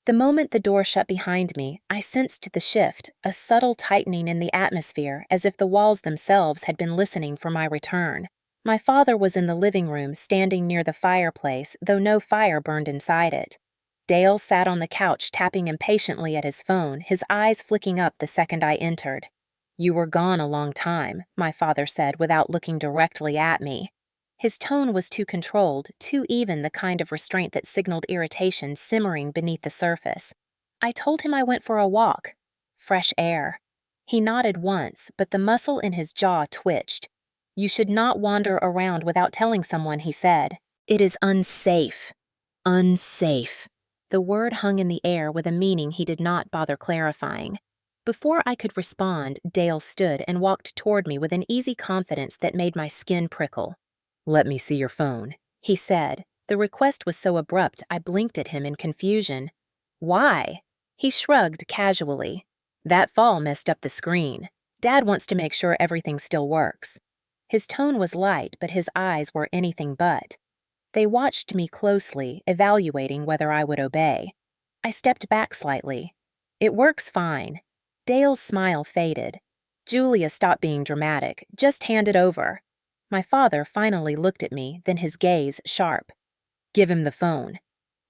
The moment the door shut behind me, I sensed the shift, a subtle tightening in the atmosphere, as if the walls themselves had been listening for my return. My father was in the living room, standing near the fireplace, though no fire burned inside it. Dale sat on the couch, tapping impatiently at his phone, his eyes flicking up the second I entered. "You were gone a long time," my father said without looking directly at me. His tone was too controlled, too even, the kind of restraint that signaled irritation simmering beneath the surface. I told him I went for a walk. Fresh air. He nodded once, but the muscle in his jaw twitched. "You should not wander around without telling someone," he said. "It is unsafe." Unsafe. The word hung in the air with a meaning he did not bother clarifying. Before I could respond, Dale stood and walked toward me with an easy confidence that made my skin prickle. "Let me see your phone," he said. The request was so abrupt I blinked at him in confusion. "Why?" He shrugged casually. "That fall messed up the screen. Dad wants to make sure everything still works." His tone was light, but his eyes were anything but. They watched me closely, evaluating whether I would obey. I stepped back slightly. "It works fine." Dale's smile faded. "Julia, stop being dramatic. Just hand it over." My father finally looked at me, then his gaze sharp. "Give him the phone."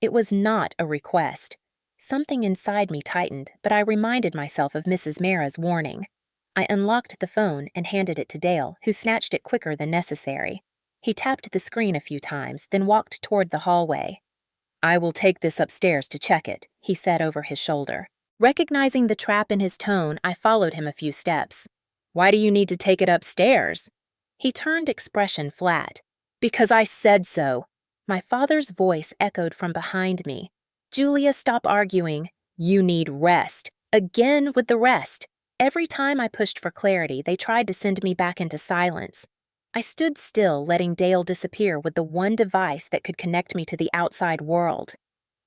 It was not a request. Something inside me tightened, but I reminded myself of Mrs. Mara's warning. I unlocked the phone and handed it to Dale, who snatched it quicker than necessary. He tapped the screen a few times, then walked toward the hallway. "I will take this upstairs to check it," he said over his shoulder. Recognizing the trap in his tone, I followed him a few steps. "Why do you need to take it upstairs?" He turned expression flat. "Because I said so." My father's voice echoed from behind me. "Julia, stop arguing. You need rest." Again with the rest. Every time I pushed for clarity, they tried to send me back into silence. I stood still, letting Dale disappear with the one device that could connect me to the outside world.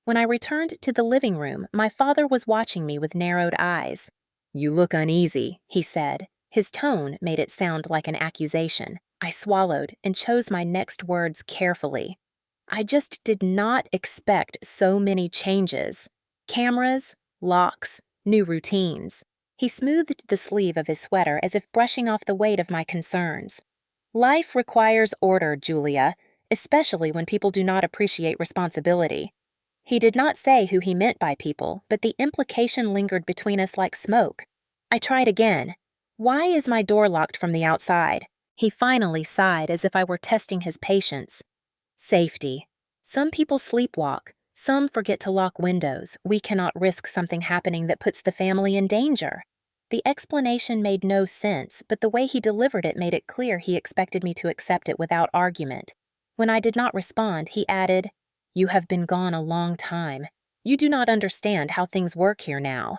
When I returned to the living room, my father was watching me with narrowed eyes. "You look uneasy," he said. His tone made it sound like an accusation. I swallowed and chose my next words carefully. I just did not expect so many changes. Cameras, locks, new routines. He smoothed the sleeve of his sweater as if brushing off the weight of my concerns. Life requires order, Julia, especially when people do not appreciate responsibility. He did not say who he meant by people, but the implication lingered between us like smoke. I tried again. "Why is my door locked from the outside?" He finally sighed as if I were testing his patience. "Safety. Some people sleepwalk. Some forget to lock windows. We cannot risk something happening that puts the family in danger." The explanation made no sense, but the way he delivered it made it clear he expected me to accept it without argument. When I did not respond, he added, "You have been gone a long time. You do not understand how things work here now."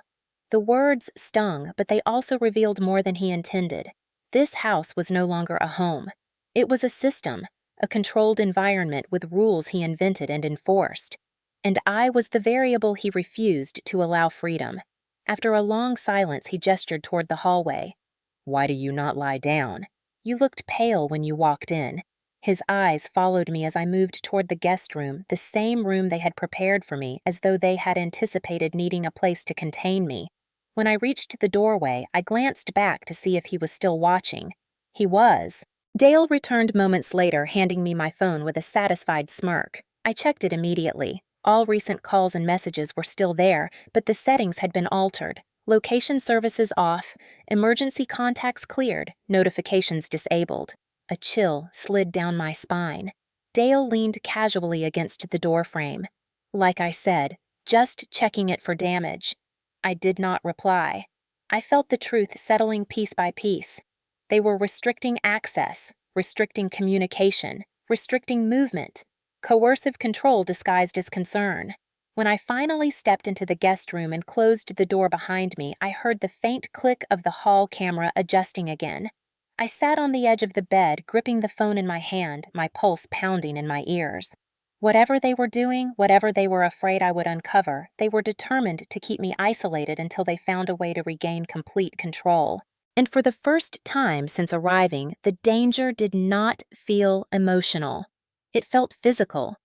The words stung, but they also revealed more than he intended. This house was no longer a home. It was a system, a controlled environment with rules he invented and enforced. And I was the variable he refused to allow freedom. After a long silence, he gestured toward the hallway. "Why do you not lie down? You looked pale when you walked in." His eyes followed me as I moved toward the guest room, the same room they had prepared for me, as though they had anticipated needing a place to contain me. When I reached the doorway, I glanced back to see if he was still watching. He was. Dale returned moments later, handing me my phone with a satisfied smirk. I checked it immediately. All recent calls and messages were still there, but the settings had been altered. Location services off, emergency contacts cleared, notifications disabled. A chill slid down my spine. Dale leaned casually against the doorframe. Like I said, just checking it for damage. I did not reply. I felt the truth settling piece by piece. They were restricting access, restricting communication, restricting movement. Coercive control disguised as concern. When I finally stepped into the guest room and closed the door behind me, I heard the faint click of the hall camera adjusting again. I sat on the edge of the bed, gripping the phone in my hand, my pulse pounding in my ears. Whatever they were doing, whatever they were afraid I would uncover, they were determined to keep me isolated until they found a way to regain complete control. And for the first time since arriving, the danger did not feel emotional. It felt physical.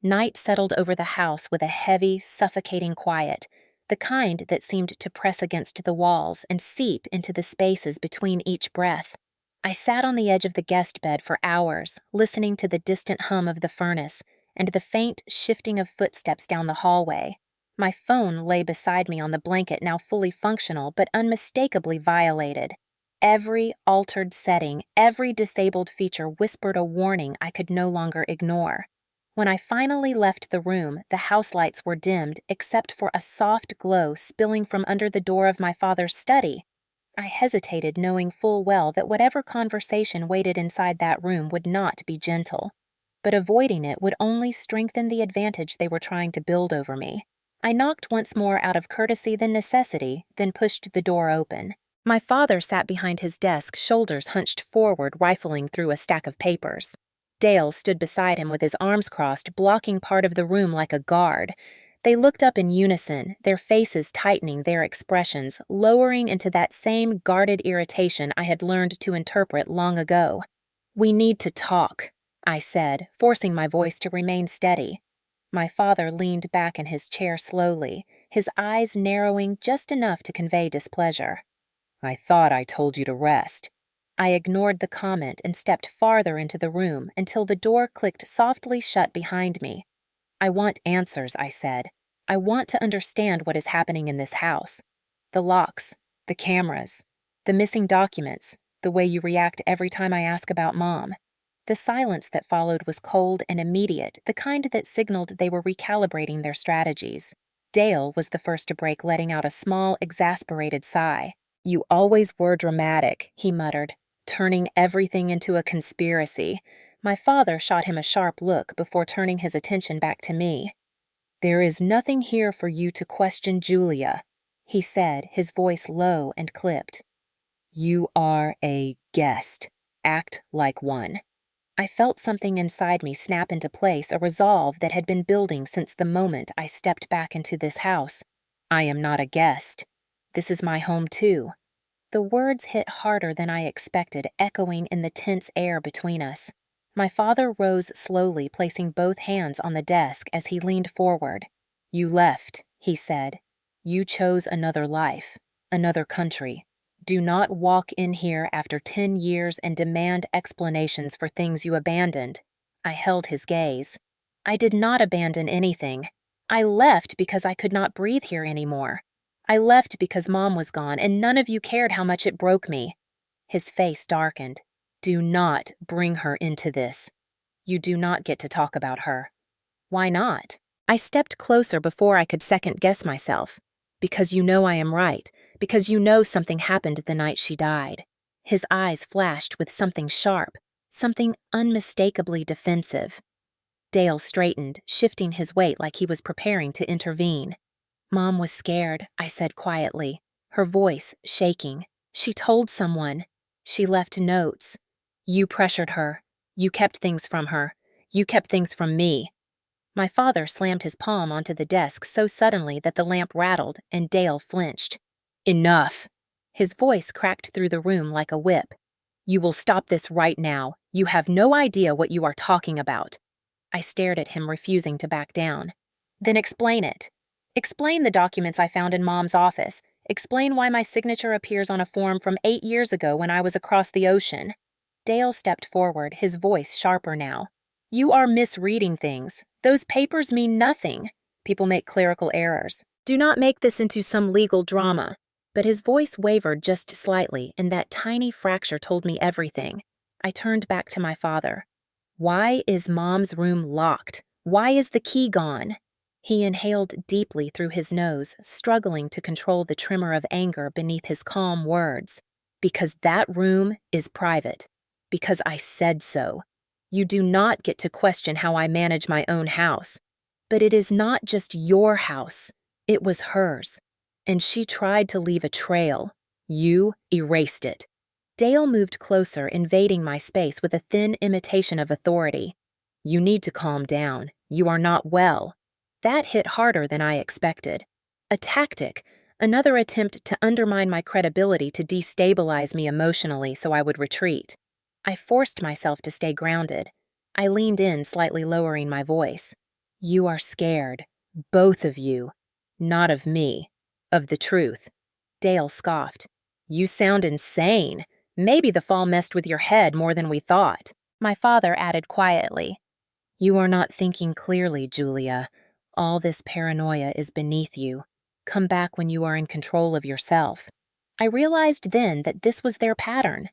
Night settled over the house with a heavy, suffocating quiet, the kind that seemed to press against the walls and seep into the spaces between each breath. I sat on the edge of the guest bed for hours, listening to the distant hum of the furnace and the faint shifting of footsteps down the hallway. My phone lay beside me on the blanket, now fully functional but unmistakably violated. Every altered setting, every disabled feature whispered a warning I could no longer ignore. When I finally left the room, the house lights were dimmed except for a soft glow spilling from under the door of my father's study. I hesitated, knowing full well that whatever conversation waited inside that room would not be gentle. But avoiding it would only strengthen the advantage they were trying to build over me. I knocked once more out of courtesy than necessity, then pushed the door open. My father sat behind his desk, shoulders hunched forward, rifling through a stack of papers. Dale stood beside him with his arms crossed, blocking part of the room like a guard. They looked up in unison, their faces tightening their expressions, lowering into that same guarded irritation I had learned to interpret long ago. "We need to talk," I said, forcing my voice to remain steady. My father leaned back in his chair slowly, his eyes narrowing just enough to convey displeasure. "I thought I told you to rest." I ignored the comment and stepped farther into the room until the door clicked softly shut behind me. "I want answers," I said. "I want to understand what is happening in this house. The locks, the cameras, the missing documents, the way you react every time I ask about Mom." The silence that followed was cold and immediate, the kind that signaled they were recalibrating their strategies. Dale was the first to break, letting out a small, exasperated sigh. "You always were dramatic," he muttered, "turning everything into a conspiracy." My father shot him a sharp look before turning his attention back to me. "There is nothing here for you to question, Julia," he said, his voice low and clipped. "You are a guest." Act like one. I felt something inside me snap into place, a resolve that had been building since the moment I stepped back into this house. I am not a guest. This is my home too. The words hit harder than I expected, echoing in the tense air between us. My father rose slowly, placing both hands on the desk as he leaned forward. You left, he said. You chose another life, another country. Do not walk in here after 10 years and demand explanations for things you abandoned. I held his gaze. I did not abandon anything. I left because I could not breathe here anymore. I left because Mom was gone, and none of you cared how much it broke me. His face darkened. Do not bring her into this. You do not get to talk about her. Why not? I stepped closer before I could second-guess myself. Because you know I am right. Because you know something happened the night she died. His eyes flashed with something sharp, something unmistakably defensive. Dale straightened, shifting his weight like he was preparing to intervene. Mom was scared, I said quietly, her voice shaking. She told someone. She left notes. You pressured her. You kept things from her. You kept things from me. My father slammed his palm onto the desk so suddenly that the lamp rattled and Dale flinched. Enough. His voice cracked through the room like a whip. You will stop this right now. You have no idea what you are talking about. I stared at him, refusing to back down. Then explain it. Explain the documents I found in Mom's office. Explain why my signature appears on a form from 8 years ago when I was across the ocean. Dale stepped forward, his voice sharper now. You are misreading things. Those papers mean nothing. People make clerical errors. Do not make this into some legal drama. But his voice wavered just slightly, and that tiny fracture told me everything. I turned back to my father. Why is Mom's room locked? Why is the key gone? He inhaled deeply through his nose, struggling to control the tremor of anger beneath his calm words. Because that room is private. Because I said so. You do not get to question how I manage my own house. But it is not just your house. It was hers. And she tried to leave a trail. You erased it. Dale moved closer, invading my space with a thin imitation of authority. You need to calm down. You are not well. That hit harder than I expected. A tactic, another attempt to undermine my credibility, to destabilize me emotionally so I would retreat. I forced myself to stay grounded. I leaned in, slightly lowering my voice. You are scared. Both of you. Not of me. Of the truth. Dale scoffed. You sound insane. Maybe the fall messed with your head more than we thought. My father added quietly. You are not thinking clearly, Julia. All this paranoia is beneath you. Come back when you are in control of yourself. I realized then that this was their pattern.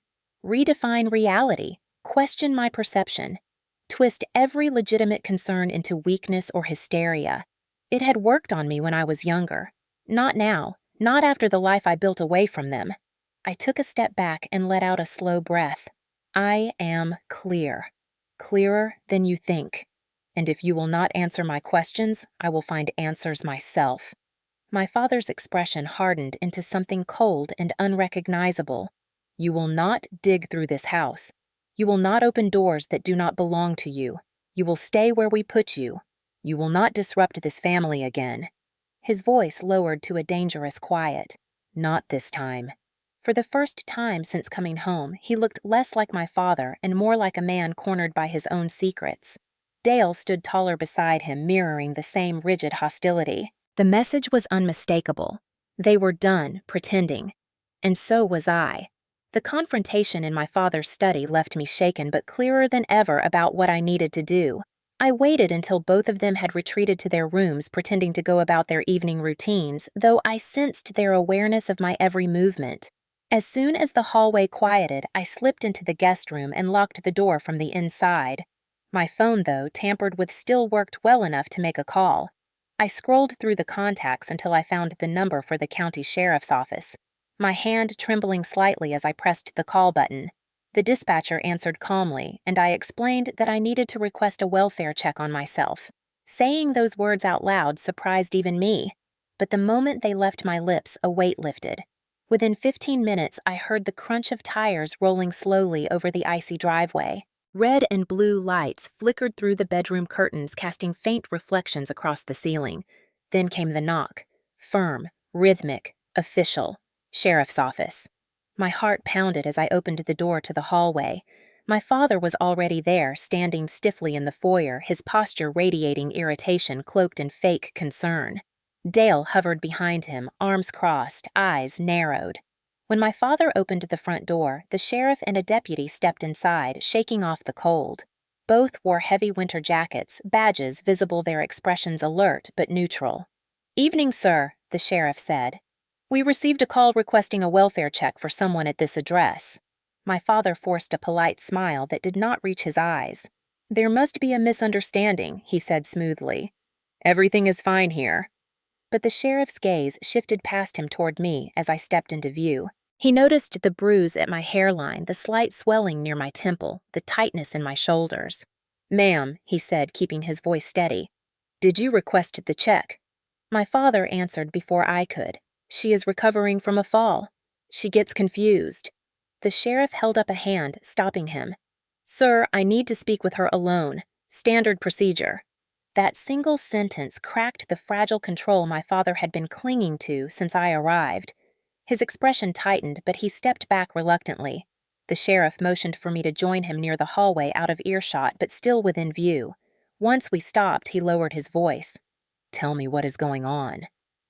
Redefine reality. Question my perception. Twist every legitimate concern into weakness or hysteria. It had worked on me when I was younger. Not now. Not after the life I built away from them. I took a step back and let out a slow breath. I am clear. Clearer than you think. And if you will not answer my questions, I will find answers myself. My father's expression hardened into something cold and unrecognizable. You will not dig through this house. You will not open doors that do not belong to you. You will stay where we put you. You will not disrupt this family again. His voice lowered to a dangerous quiet. Not this time. For the first time since coming home, he looked less like my father and more like a man cornered by his own secrets. Dale stood taller beside him, mirroring the same rigid hostility. The message was unmistakable. They were done pretending. And so was I. The confrontation in my father's study left me shaken but clearer than ever about what I needed to do. I waited until both of them had retreated to their rooms, pretending to go about their evening routines, though I sensed their awareness of my every movement. As soon as the hallway quieted, I slipped into the guest room and locked the door from the inside. My phone, though, tampered with, still worked well enough to make a call. I scrolled through the contacts until I found the number for the county sheriff's office, my hand trembling slightly as I pressed the call button. The dispatcher answered calmly, and I explained that I needed to request a welfare check on myself. Saying those words out loud surprised even me, but the moment they left my lips, a weight lifted. Within 15 minutes, I heard the crunch of tires rolling slowly over the icy driveway. Red and blue lights flickered through the bedroom curtains, casting faint reflections across the ceiling. Then came the knock. Firm, rhythmic, official. Sheriff's office. My heart pounded as I opened the door to the hallway. My father was already there, standing stiffly in the foyer, his posture radiating irritation cloaked in fake concern. Dale hovered behind him, arms crossed, eyes narrowed. When my father opened the front door, the sheriff and a deputy stepped inside, shaking off the cold. Both wore heavy winter jackets, badges visible, their expressions alert but neutral. "Evening, sir," the sheriff said. "We received a call requesting a welfare check for someone at this address." My father forced a polite smile that did not reach his eyes. "There must be a misunderstanding," he said smoothly. "Everything is fine here." But the sheriff's gaze shifted past him toward me as I stepped into view. He noticed the bruise at my hairline, the slight swelling near my temple, the tightness in my shoulders. "Ma'am," he said, keeping his voice steady, "did you request the check?" My father answered before I could. "She is recovering from a fall. She gets confused." The sheriff held up a hand, stopping him. "Sir, I need to speak with her alone. Standard procedure." That single sentence cracked the fragile control my father had been clinging to since I arrived. His expression tightened, but he stepped back reluctantly. The sheriff motioned for me to join him near the hallway, out of earshot, but still within view. Once we stopped, he lowered his voice. "Tell me what is going on."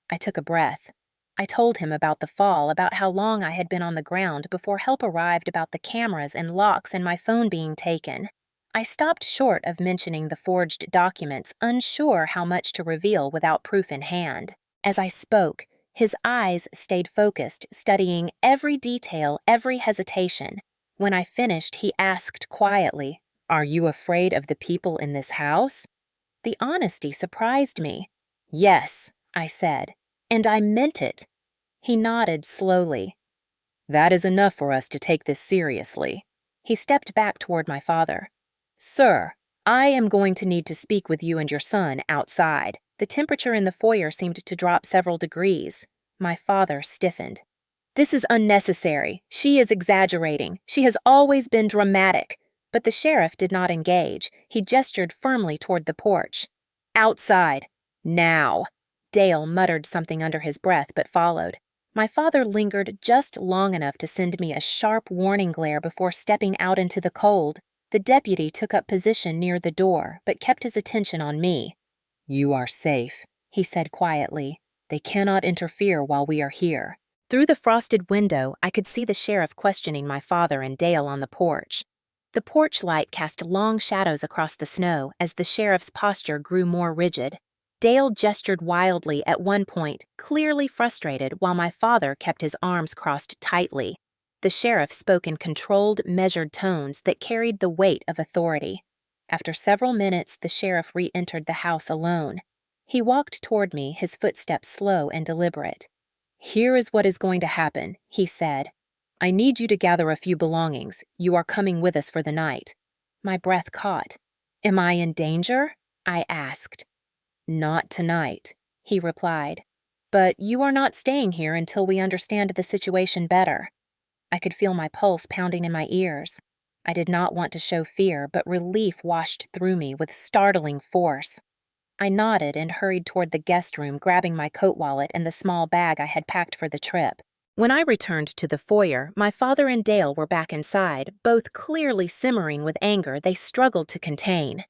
I took a breath. I told him about the fall, about how long I had been on the ground before help arrived, about the cameras and locks and my phone being taken. I stopped short of mentioning the forged documents, unsure how much to reveal without proof in hand. As I spoke, his eyes stayed focused, studying every detail, every hesitation. When I finished, he asked quietly, "Are you afraid of the people in this house?" The honesty surprised me. "Yes," I said, "and I meant it." He nodded slowly. "That is enough for us to take this seriously." He stepped back toward my father. "Sir, I am going to need to speak with you and your son outside." The temperature in the foyer seemed to drop several degrees. My father stiffened. "This is unnecessary. She is exaggerating. She has always been dramatic." But the sheriff did not engage. He gestured firmly toward the porch. "Outside. Now." Dale muttered something under his breath but followed. My father lingered just long enough to send me a sharp warning glare before stepping out into the cold. The deputy took up position near the door, but kept his attention on me. "You are safe," he said quietly. "They cannot interfere while we are here." Through the frosted window, I could see the sheriff questioning my father and Dale on the porch. The porch light cast long shadows across the snow as the sheriff's posture grew more rigid. Dale gestured wildly at one point, clearly frustrated, while my father kept his arms crossed tightly. The sheriff spoke in controlled, measured tones that carried the weight of authority. After several minutes, the sheriff re-entered the house alone. He walked toward me, his footsteps slow and deliberate. "Here is what is going to happen," he said. "I need you to gather a few belongings. You are coming with us for the night." My breath caught. "Am I in danger?" I asked. "Not tonight," he replied. "But you are not staying here until we understand the situation better." I could feel my pulse pounding in my ears. I did not want to show fear, but relief washed through me with startling force. I nodded and hurried toward the guest room, grabbing my coat wallet and the small bag I had packed for the trip. When I returned to the foyer, my father and Dale were back inside, both clearly simmering with anger they struggled to contain.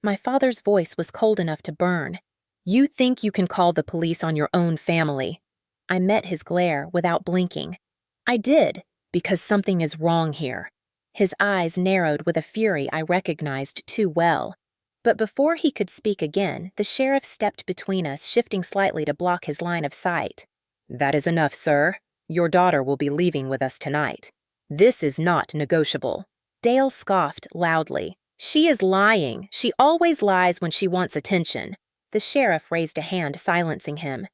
My father's voice was cold enough to burn. "You think you can call the police on your own family?" I met his glare without blinking. "I did, because something is wrong here." His eyes narrowed with a fury I recognized too well. But before he could speak again, the sheriff stepped between us, shifting slightly to block his line of sight. "That is enough, sir. Your daughter will be leaving with us tonight. This is not negotiable." Dale scoffed loudly. "She is lying. She always lies when she wants attention." The sheriff raised a hand, silencing him.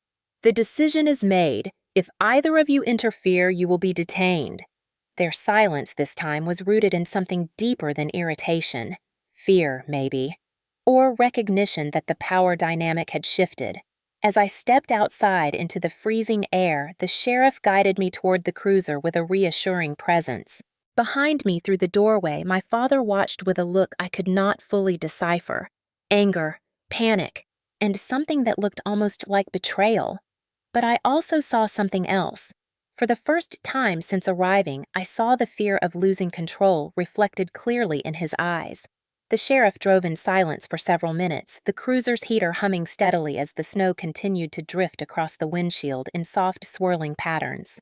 "The decision is made. If either of you interfere, you will be detained." Their silence this time was rooted in something deeper than irritation. Fear, maybe. Or recognition that the power dynamic had shifted. As I stepped outside into the freezing air, the sheriff guided me toward the cruiser with a reassuring presence. Behind me through the doorway, my father watched with a look I could not fully decipher: anger, panic, and something that looked almost like betrayal. But I also saw something else. For the first time since arriving, I saw the fear of losing control reflected clearly in his eyes. The sheriff drove in silence for several minutes, the cruiser's heater humming steadily as the snow continued to drift across the windshield in soft, swirling patterns.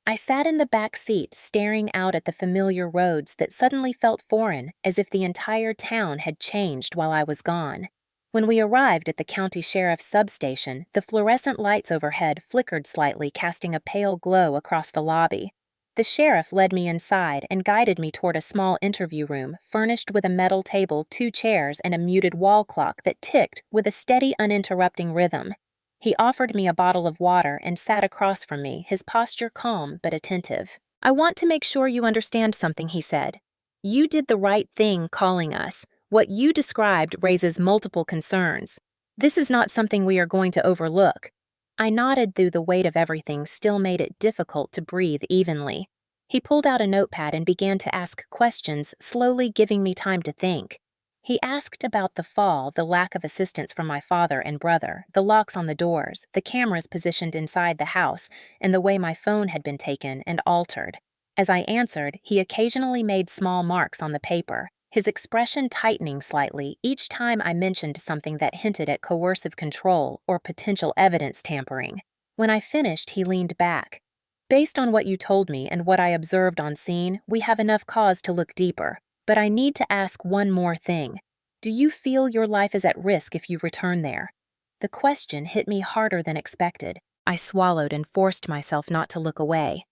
I sat in the back seat, staring out at the familiar roads that suddenly felt foreign, as if the entire town had changed while I was gone. When we arrived at the county sheriff's substation, the fluorescent lights overhead flickered slightly, casting a pale glow across the lobby. The sheriff led me inside and guided me toward a small interview room, furnished with a metal table, 2 chairs, and a muted wall clock that ticked with a steady, uninterrupting rhythm. He offered me a bottle of water and sat across from me, his posture calm but attentive. "I want to make sure you understand something," he said. "You did the right thing calling us. What you described raises multiple concerns. This is not something we are going to overlook." I nodded, though the weight of everything still made it difficult to breathe evenly. He pulled out a notepad and began to ask questions, slowly giving me time to think. He asked about the fall, the lack of assistance from my father and brother, the locks on the doors, the cameras positioned inside the house, and the way my phone had been taken and altered. As I answered, he occasionally made small marks on the paper, his expression tightening slightly each time I mentioned something that hinted at coercive control or potential evidence tampering. When I finished, he leaned back. "Based on what you told me and what I observed on scene, we have enough cause to look deeper. But I need to ask one more thing. Do you feel your life is at risk if you return there?" The question hit me harder than expected. I swallowed and forced myself not to look away.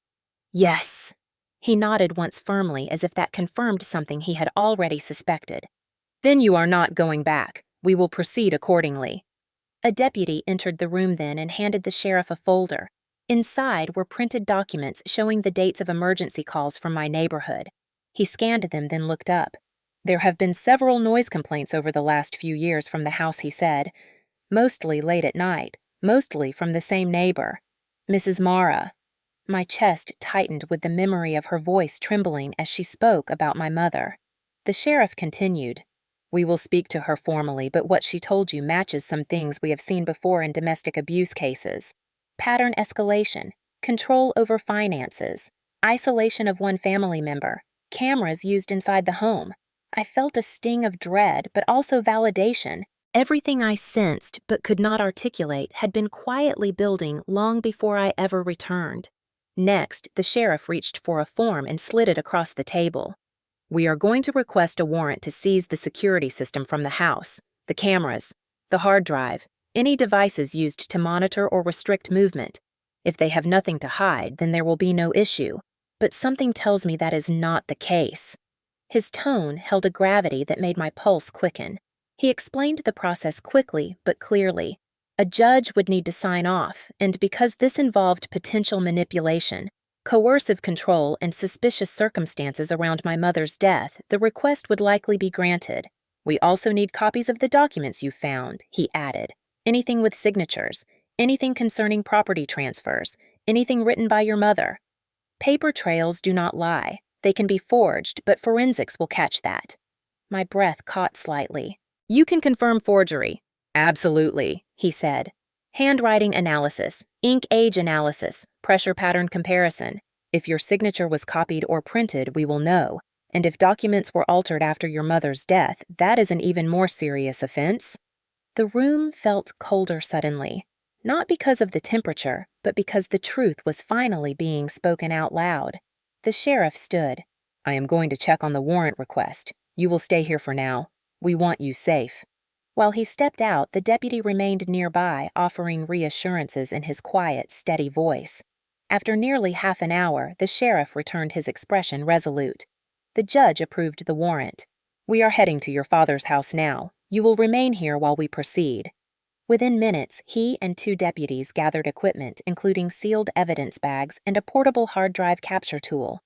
"Yes." He nodded once firmly, as if that confirmed something he had already suspected. "Then you are not going back. We will proceed accordingly." A deputy entered the room then and handed the sheriff a folder. Inside were printed documents showing the dates of emergency calls from my neighborhood. He scanned them, then looked up. "There have been several noise complaints over the last few years from the house," he said. "Mostly late at night, mostly from the same neighbor, Mrs. Mara." My chest tightened with the memory of her voice trembling as she spoke about my mother. The sheriff continued, "We will speak to her formally, but what she told you matches some things we have seen before in domestic abuse cases. Pattern escalation, control over finances, isolation of one family member, cameras used inside the home." I felt a sting of dread, but also validation. Everything I sensed but could not articulate had been quietly building long before I ever returned. Next, the sheriff reached for a form and slid it across the table. "We are going to request a warrant to seize the security system from the house, the cameras, the hard drive, any devices used to monitor or restrict movement. If they have nothing to hide, then there will be no issue. But something tells me that is not the case." His tone held a gravity that made my pulse quicken. He explained the process quickly but clearly. A judge would need to sign off, and because this involved potential manipulation, coercive control, and suspicious circumstances around my mother's death, the request would likely be granted. "We also need copies of the documents you found," he added. "Anything with signatures, anything concerning property transfers, anything written by your mother. Paper trails do not lie. They can be forged, but forensics will catch that." My breath caught slightly. "You can confirm forgery." "Absolutely," he said. "Handwriting analysis, ink age analysis, pressure pattern comparison. If your signature was copied or printed, we will know. And if documents were altered after your mother's death, that is an even more serious offense." The room felt colder suddenly, not because of the temperature, but because the truth was finally being spoken out loud. The sheriff stood. "I am going to check on the warrant request. You will stay here for now. We want you safe." While he stepped out, the deputy remained nearby, offering reassurances in his quiet, steady voice. After nearly half an hour, the sheriff returned, his expression resolute. The judge approved the warrant. "We are heading to your father's house now. You will remain here while we proceed." Within minutes, he and 2 deputies gathered equipment, including sealed evidence bags and a portable hard drive capture tool.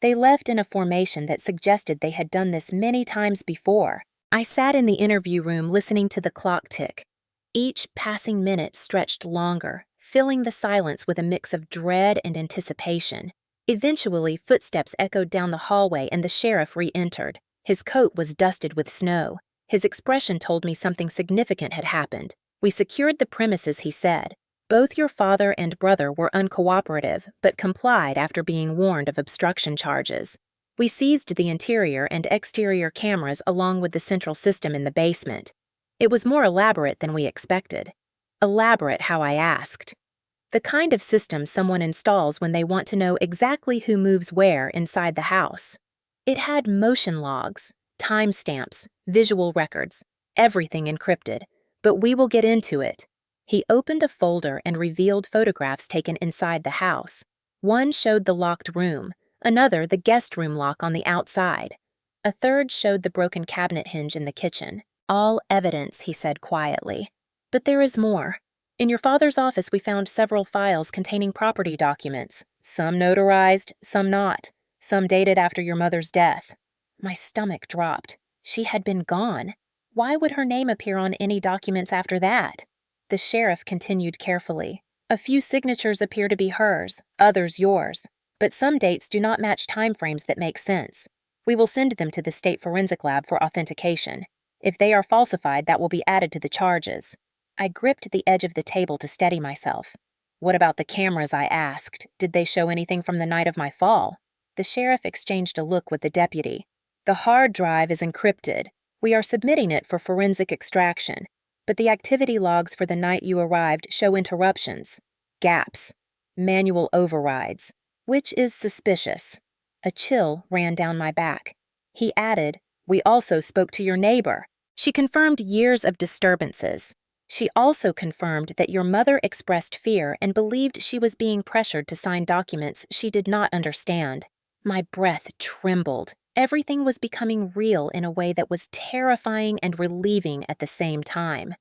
They left in a formation that suggested they had done this many times before. I sat in the interview room listening to the clock tick. Each passing minute stretched longer, filling the silence with a mix of dread and anticipation. Eventually, footsteps echoed down the hallway and the sheriff re-entered. His coat was dusted with snow. His expression told me something significant had happened. "We secured the premises," he said. "Both your father and brother were uncooperative, but complied after being warned of obstruction charges. We seized the interior and exterior cameras along with the central system in the basement. It was more elaborate than we expected. Elaborate how I asked. The kind of system someone installs when they want to know exactly who moves where inside the house. It had motion logs, timestamps, visual records, everything encrypted. But we will get into it." He opened a folder and revealed photographs taken inside the house. One showed the locked room, another the guest room lock on the outside. A third showed the broken cabinet hinge in the kitchen. "All evidence," he said quietly. "But there is more. In your father's office we found several files containing property documents, some notarized, some not, some dated after your mother's death." My stomach dropped. She had been gone. Why would her name appear on any documents after that? The sheriff continued carefully. "A few signatures appear to be hers, others yours, but some dates do not match timeframes that make sense. We will send them to the state forensic lab for authentication. If they are falsified, that will be added to the charges." I gripped the edge of the table to steady myself. "What about the cameras?" I asked. "Did they show anything from the night of my fall?" The sheriff exchanged a look with the deputy. "The hard drive is encrypted. We are submitting it for forensic extraction, but the activity logs for the night you arrived show interruptions, gaps, manual overrides, which is suspicious." A chill ran down my back. He added, "We also spoke to your neighbor. She confirmed years of disturbances. She also confirmed that your mother expressed fear and believed she was being pressured to sign documents she did not understand." My breath trembled. Everything was becoming real in a way that was terrifying and relieving at the same time.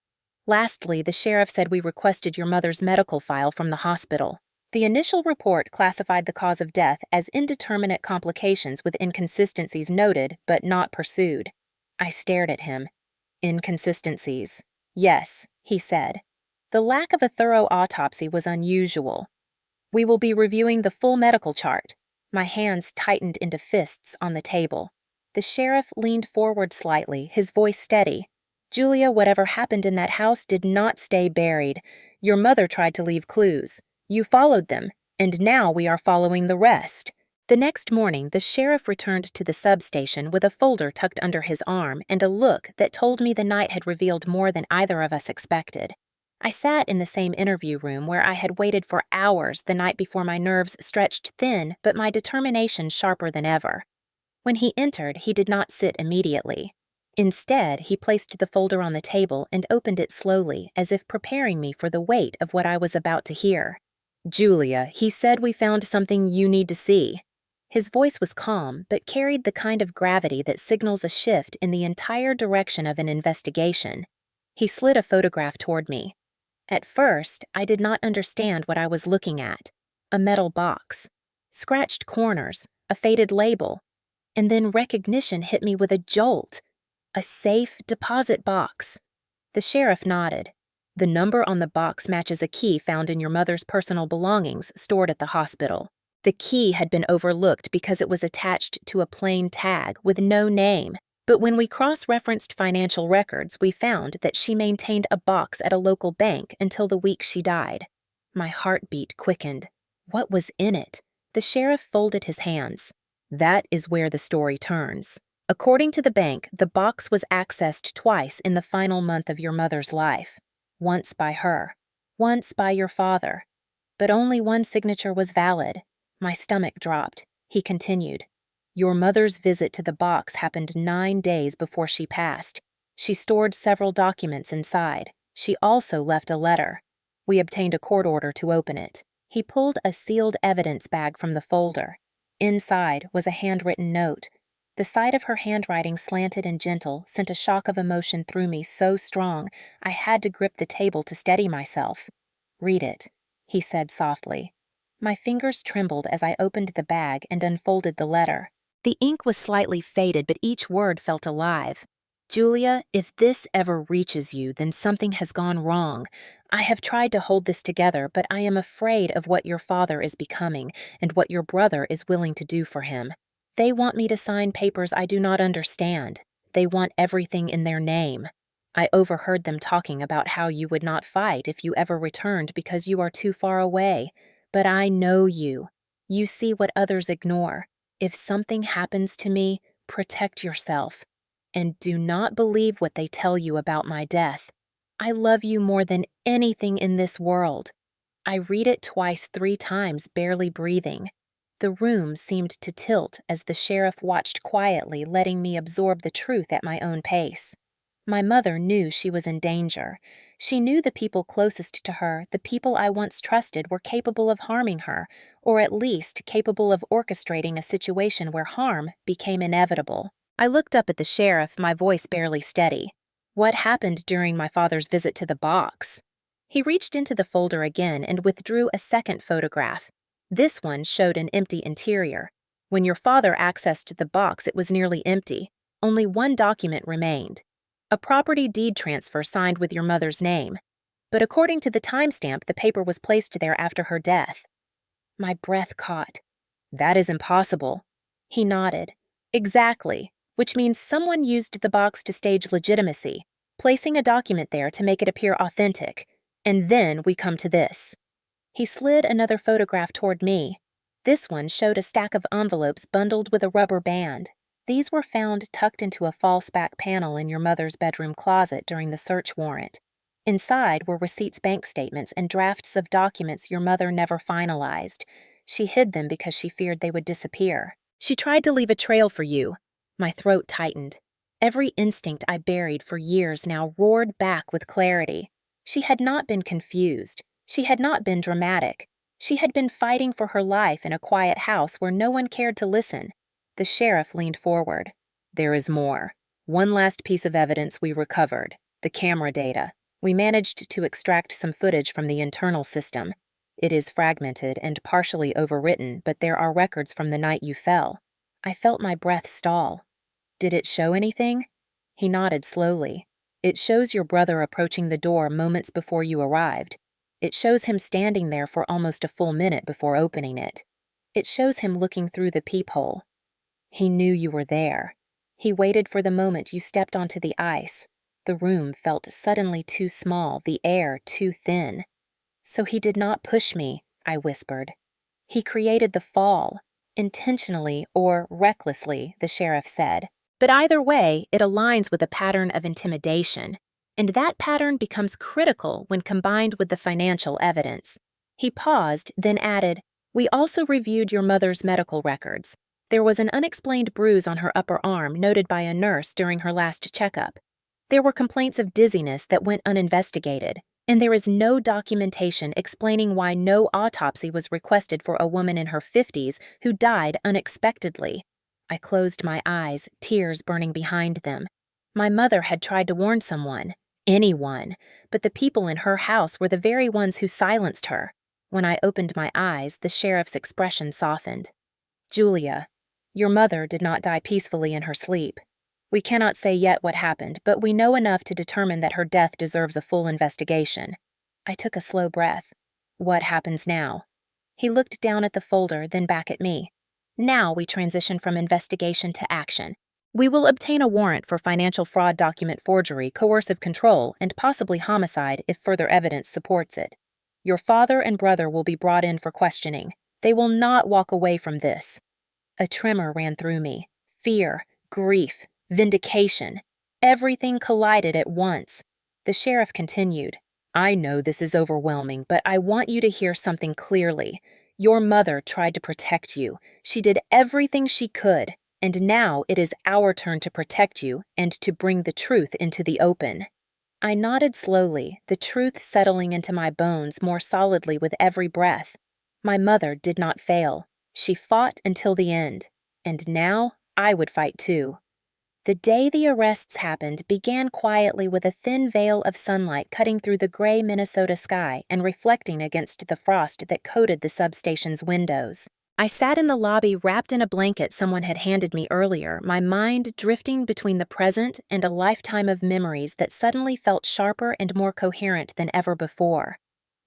Lastly, the sheriff said we requested your mother's medical file from the hospital. The initial report classified the cause of death as indeterminate complications with inconsistencies noted but not pursued. I stared at him. "Inconsistencies." "Yes," he said. "The lack of a thorough autopsy was unusual. We will be reviewing the full medical chart." My hands tightened into fists on the table. The sheriff leaned forward slightly, his voice steady. "Julia, whatever happened in that house did not stay buried. Your mother tried to leave clues. You followed them, and now we are following the rest." The next morning, the sheriff returned to the substation with a folder tucked under his arm and a look that told me the night had revealed more than either of us expected. I sat in the same interview room where I had waited for hours the night before, my nerves stretched thin but my determination sharper than ever. When he entered, he did not sit immediately. Instead, he placed the folder on the table and opened it slowly, as if preparing me for the weight of what I was about to hear. "Julia, he said we found something you need to see." His voice was calm, but carried the kind of gravity that signals a shift in the entire direction of an investigation. He slid a photograph toward me. At first, I did not understand what I was looking at. A metal box, scratched corners, a faded label, and then recognition hit me with a jolt. A safe deposit box. The sheriff nodded. "The number on the box matches a key found in your mother's personal belongings stored at the hospital. The key had been overlooked because it was attached to a plain tag with no name. But when we cross-referenced financial records, we found that she maintained a box at a local bank until the week she died." My heartbeat quickened. What was in it? The sheriff folded his hands. "That is where the story turns. According to the bank, the box was accessed twice in the final month of your mother's life. Once by her, once by your father. But only one signature was valid." My stomach dropped. He continued. "Your mother's visit to the box happened 9 days before she passed. She stored several documents inside. She also left a letter. We obtained a court order to open it." He pulled a sealed evidence bag from the folder. Inside was a handwritten note. The sight of her handwriting, slanted and gentle, sent a shock of emotion through me so strong I had to grip the table to steady myself. "Read it," he said softly. My fingers trembled as I opened the bag and unfolded the letter. The ink was slightly faded, but each word felt alive. Julia, if this ever reaches you, then something has gone wrong. I have tried to hold this together, but I am afraid of what your father is becoming and what your brother is willing to do for him. They want me to sign papers I do not understand. They want everything in their name. I overheard them talking about how you would not fight if you ever returned because you are too far away. But I know you. You see what others ignore. If something happens to me, protect yourself. And do not believe what they tell you about my death. I love you more than anything in this world. I read it twice, 3 times, barely breathing. The room seemed to tilt as the sheriff watched quietly, letting me absorb the truth at my own pace. My mother knew she was in danger. She knew the people closest to her, the people I once trusted, were capable of harming her, or at least capable of orchestrating a situation where harm became inevitable. I looked up at the sheriff, my voice barely steady. What happened during my father's visit to the box? He reached into the folder again and withdrew a second photograph. This one showed an empty interior. When your father accessed the box, it was nearly empty. Only one document remained. A property deed transfer signed with your mother's name. But according to the timestamp, the paper was placed there after her death. My breath caught. That is impossible. He nodded. Exactly. Which means someone used the box to stage legitimacy, placing a document there to make it appear authentic. And then we come to this. He slid another photograph toward me. This one showed a stack of envelopes bundled with a rubber band. These were found tucked into a false back panel in your mother's bedroom closet during the search warrant. Inside were receipts, bank statements, and drafts of documents your mother never finalized. She hid them because she feared they would disappear. She tried to leave a trail for you. My throat tightened. Every instinct I buried for years now roared back with clarity. She had not been confused. She had not been dramatic. She had been fighting for her life in a quiet house where no one cared to listen. The sheriff leaned forward. There is more. One last piece of evidence we recovered. The camera data. We managed to extract some footage from the internal system. It is fragmented and partially overwritten, but there are records from the night you fell. I felt my breath stall. Did it show anything? He nodded slowly. It shows your brother approaching the door moments before you arrived. It shows him standing there for almost a full minute before opening it. It shows him looking through the peephole. He knew you were there. He waited for the moment you stepped onto the ice. The room felt suddenly too small, the air too thin. So he did not push me, I whispered. He created the fall. Intentionally or recklessly, the sheriff said. But either way, it aligns with a pattern of intimidation, and that pattern becomes critical when combined with the financial evidence. He paused, then added, We also reviewed your mother's medical records. There was an unexplained bruise on her upper arm noted by a nurse during her last checkup. There were complaints of dizziness that went uninvestigated, and there is no documentation explaining why no autopsy was requested for a woman in her 50s who died unexpectedly. I closed my eyes, tears burning behind them. My mother had tried to warn someone, anyone, but the people in her house were the very ones who silenced her. When I opened my eyes, the sheriff's expression softened. Julia, your mother did not die peacefully in her sleep. We cannot say yet what happened, but we know enough to determine that her death deserves a full investigation. I took a slow breath. What happens now? He looked down at the folder, then back at me. Now we transition from investigation to action. We will obtain a warrant for financial fraud, document forgery, coercive control, and possibly homicide if further evidence supports it. Your father and brother will be brought in for questioning. They will not walk away from this. A tremor ran through me. Fear, grief, vindication. Everything collided at once. The sheriff continued. I know this is overwhelming, but I want you to hear something clearly. Your mother tried to protect you. She did everything she could, and now it is our turn to protect you and to bring the truth into the open. I nodded slowly, the truth settling into my bones more solidly with every breath. My mother did not fail. She fought until the end, and now I would fight too. The day the arrests happened began quietly with a thin veil of sunlight cutting through the gray Minnesota sky and reflecting against the frost that coated the substation's windows. I sat in the lobby wrapped in a blanket someone had handed me earlier, my mind drifting between the present and a lifetime of memories that suddenly felt sharper and more coherent than ever before.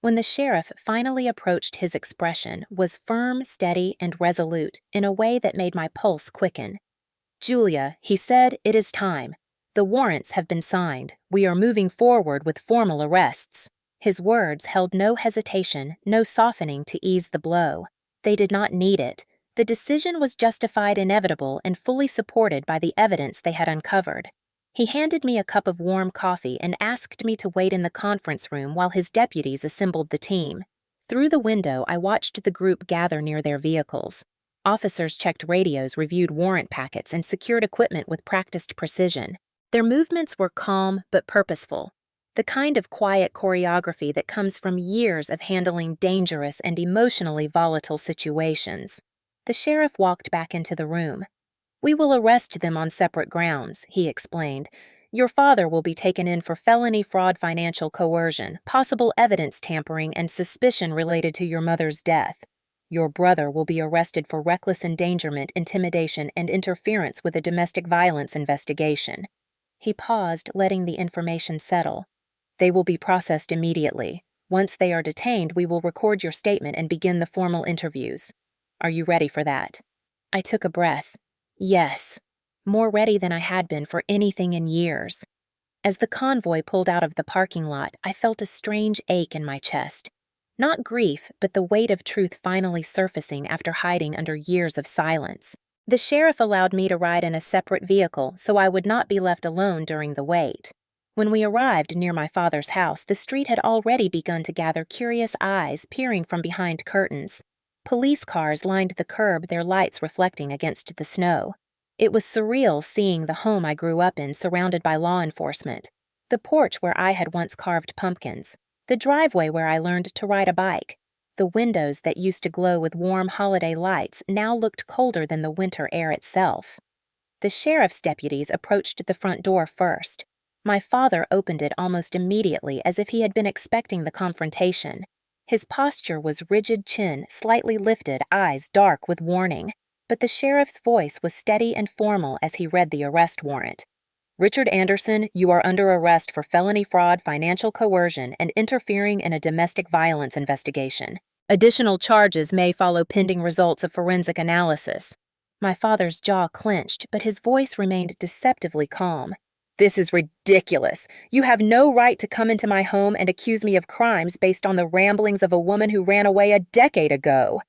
When the sheriff finally approached, his expression was firm, steady, and resolute in a way that made my pulse quicken. "Julia," he said, "it is time. The warrants have been signed. We are moving forward with formal arrests." His words held no hesitation, no softening to ease the blow. They did not need it. The decision was justified, inevitable, and fully supported by the evidence they had uncovered. He handed me a cup of warm coffee and asked me to wait in the conference room while his deputies assembled the team. Through the window, I watched the group gather near their vehicles. Officers checked radios, reviewed warrant packets, and secured equipment with practiced precision. Their movements were calm but purposeful, the kind of quiet choreography that comes from years of handling dangerous and emotionally volatile situations. The sheriff walked back into the room. "We will arrest them on separate grounds," he explained. "Your father will be taken in for felony fraud, financial coercion, possible evidence tampering, and suspicion related to your mother's death. Your brother will be arrested for reckless endangerment, intimidation, and interference with a domestic violence investigation." He paused, letting the information settle. "They will be processed immediately. Once they are detained, we will record your statement and begin the formal interviews. Are you ready for that?" I took a breath. Yes, more ready than I had been for anything in years. As the convoy pulled out of the parking lot, I felt a strange ache in my chest. Not grief, but the weight of truth finally surfacing after hiding under years of silence. The sheriff allowed me to ride in a separate vehicle so I would not be left alone during the wait. When we arrived near my father's house, the street had already begun to gather curious eyes peering from behind curtains. Police cars lined the curb, their lights reflecting against the snow. It was surreal seeing the home I grew up in surrounded by law enforcement, the porch where I had once carved pumpkins, the driveway where I learned to ride a bike. The windows that used to glow with warm holiday lights now looked colder than the winter air itself. The sheriff's deputies approached the front door first. My father opened it almost immediately, as if he had been expecting the confrontation. His posture was rigid, chin slightly lifted, eyes dark with warning. But the sheriff's voice was steady and formal as he read the arrest warrant. "Richard Anderson, you are under arrest for felony fraud, financial coercion, and interfering in a domestic violence investigation. Additional charges may follow pending results of forensic analysis." My father's jaw clenched, but his voice remained deceptively calm. "This is ridiculous. You have no right to come into my home and accuse me of crimes based on the ramblings of a woman who ran away a decade ago."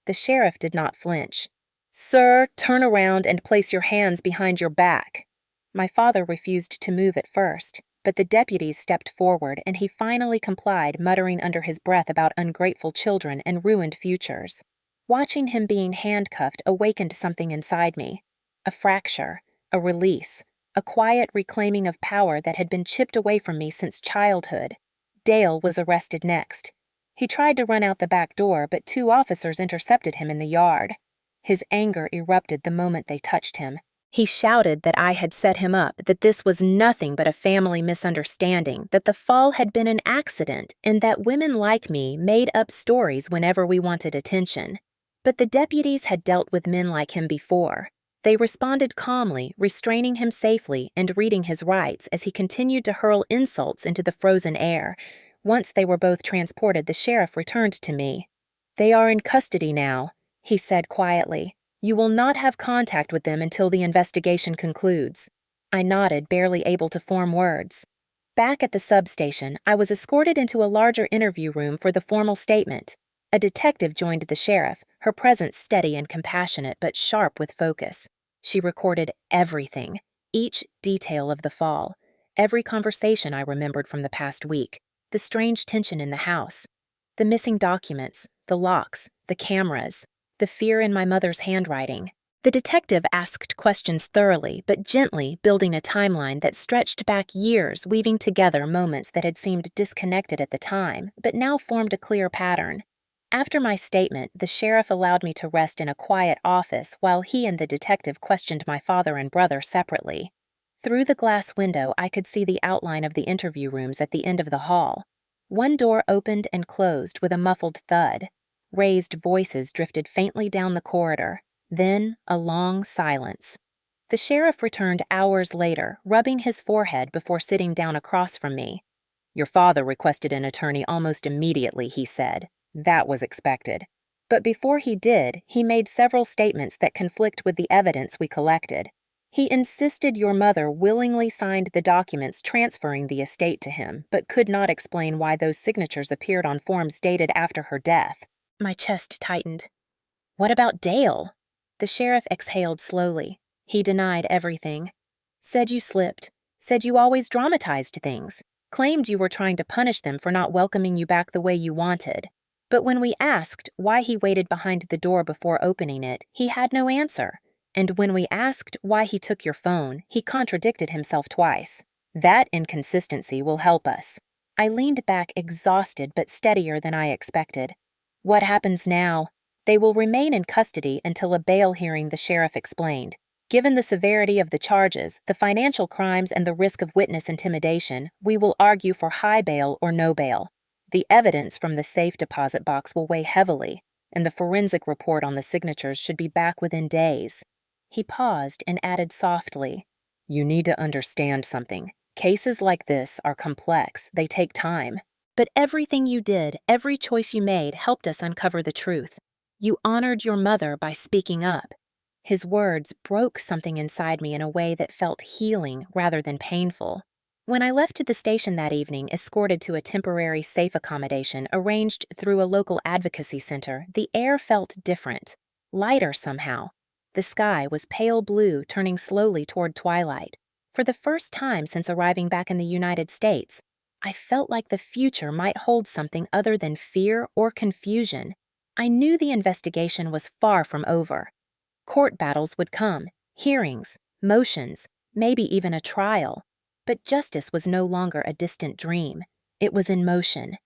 The sheriff did not flinch. "Sir, turn around and place your hands behind your back." My father refused to move at first, but the deputies stepped forward and he finally complied, muttering under his breath about ungrateful children and ruined futures. Watching him being handcuffed awakened something inside me. A fracture, a release, a quiet reclaiming of power that had been chipped away from me since childhood. Dale was arrested next. He tried to run out the back door, but 2 officers intercepted him in the yard. His anger erupted the moment they touched him. He shouted that I had set him up, that this was nothing but a family misunderstanding, that the fall had been an accident, and that women like me made up stories whenever we wanted attention. But the deputies had dealt with men like him before. They responded calmly, restraining him safely and reading his rights as he continued to hurl insults into the frozen air. Once they were both transported, the sheriff returned to me. "They are in custody now," he said quietly. "You will not have contact with them until the investigation concludes." I nodded, barely able to form words. Back at the substation, I was escorted into a larger interview room for the formal statement. A detective joined the sheriff, her presence steady and compassionate, but sharp with focus. She recorded everything, each detail of the fall, every conversation I remembered from the past week, the strange tension in the house, the missing documents, the locks, the cameras, the fear in my mother's handwriting. The detective asked questions thoroughly, but gently, building a timeline that stretched back years, weaving together moments that had seemed disconnected at the time, but now formed a clear pattern. After my statement, the sheriff allowed me to rest in a quiet office while he and the detective questioned my father and brother separately. Through the glass window, I could see the outline of the interview rooms at the end of the hall. One door opened and closed with a muffled thud. Raised voices drifted faintly down the corridor, then a long silence. The sheriff returned hours later, rubbing his forehead before sitting down across from me. "Your father requested an attorney almost immediately," he said. "That was expected. But before he did, he made several statements that conflict with the evidence we collected. He insisted your mother willingly signed the documents transferring the estate to him, but could not explain why those signatures appeared on forms dated after her death." My chest tightened. "What about Dale?" The sheriff exhaled slowly. He denied everything. "Said you slipped. Said you always dramatized things. Claimed you were trying to punish them for not welcoming you back the way you wanted. But when we asked why he waited behind the door before opening it, he had no answer. And when we asked why he took your phone, he contradicted himself twice. That inconsistency will help us." I leaned back exhausted but steadier than I expected. "What happens now?" "They will remain in custody until a bail hearing," the sheriff explained. "Given the severity of the charges, the financial crimes, and the risk of witness intimidation, we will argue for high bail or no bail. The evidence from the safe deposit box will weigh heavily, and the forensic report on the signatures should be back within days." He paused and added softly, "You need to understand something. Cases like this are complex. They take time. But everything you did, every choice you made, helped us uncover the truth. You honored your mother by speaking up." His words broke something inside me in a way that felt healing rather than painful. When I left the station that evening, escorted to a temporary safe accommodation arranged through a local advocacy center, the air felt different, lighter somehow. The sky was pale blue, turning slowly toward twilight. For the first time since arriving back in the United States, I felt like the future might hold something other than fear or confusion. I knew the investigation was far from over. Court battles would come, hearings, motions, maybe even a trial. But justice was no longer a distant dream. It was in motion.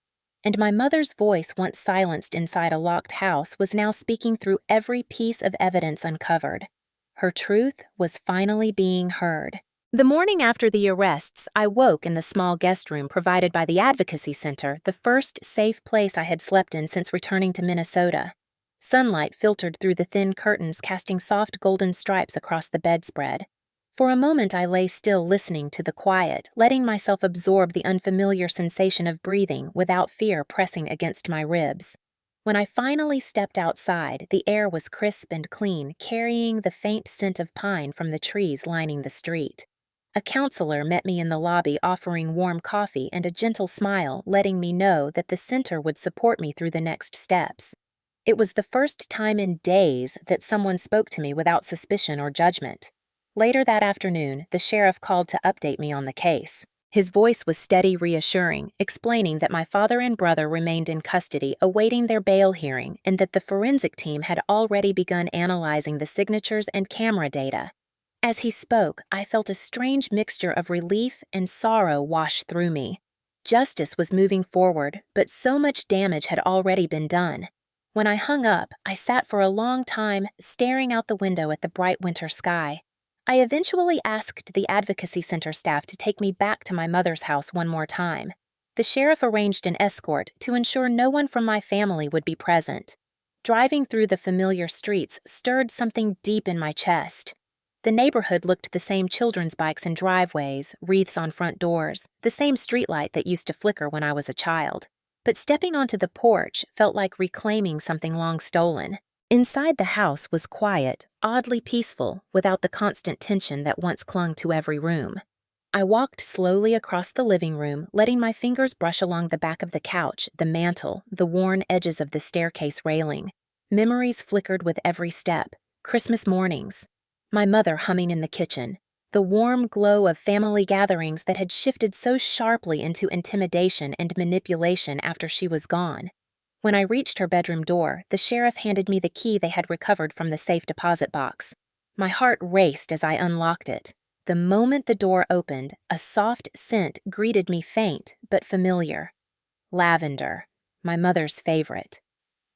And my mother's voice, once silenced inside a locked house, was now speaking through every piece of evidence uncovered. Her truth was finally being heard. The morning after the arrests, I woke in the small guest room provided by the Advocacy Center, the first safe place I had slept in since returning to Minnesota. Sunlight filtered through the thin curtains, casting soft golden stripes across the bedspread. For a moment I lay still, listening to the quiet, letting myself absorb the unfamiliar sensation of breathing without fear pressing against my ribs. When I finally stepped outside, the air was crisp and clean, carrying the faint scent of pine from the trees lining the street. A counselor met me in the lobby, offering warm coffee and a gentle smile, letting me know that the center would support me through the next steps. It was the first time in days that someone spoke to me without suspicion or judgment. Later that afternoon, the sheriff called to update me on the case. His voice was steady, reassuring, explaining that my father and brother remained in custody awaiting their bail hearing and that the forensic team had already begun analyzing the signatures and camera data. As he spoke, I felt a strange mixture of relief and sorrow wash through me. Justice was moving forward, but so much damage had already been done. When I hung up, I sat for a long time, staring out the window at the bright winter sky. I eventually asked the Advocacy Center staff to take me back to my mother's house one more time. The sheriff arranged an escort to ensure no one from my family would be present. Driving through the familiar streets stirred something deep in my chest. The neighborhood looked the same: children's bikes in driveways, wreaths on front doors, the same streetlight that used to flicker when I was a child. But stepping onto the porch felt like reclaiming something long stolen. Inside the house was quiet, oddly peaceful, without the constant tension that once clung to every room. I walked slowly across the living room, letting my fingers brush along the back of the couch, the mantel, the worn edges of the staircase railing. Memories flickered with every step. Christmas mornings. My mother humming in the kitchen. The warm glow of family gatherings that had shifted so sharply into intimidation and manipulation after she was gone. When I reached her bedroom door, the sheriff handed me the key they had recovered from the safe deposit box. My heart raced as I unlocked it. The moment the door opened, a soft scent greeted me, faint but familiar. Lavender, my mother's favorite.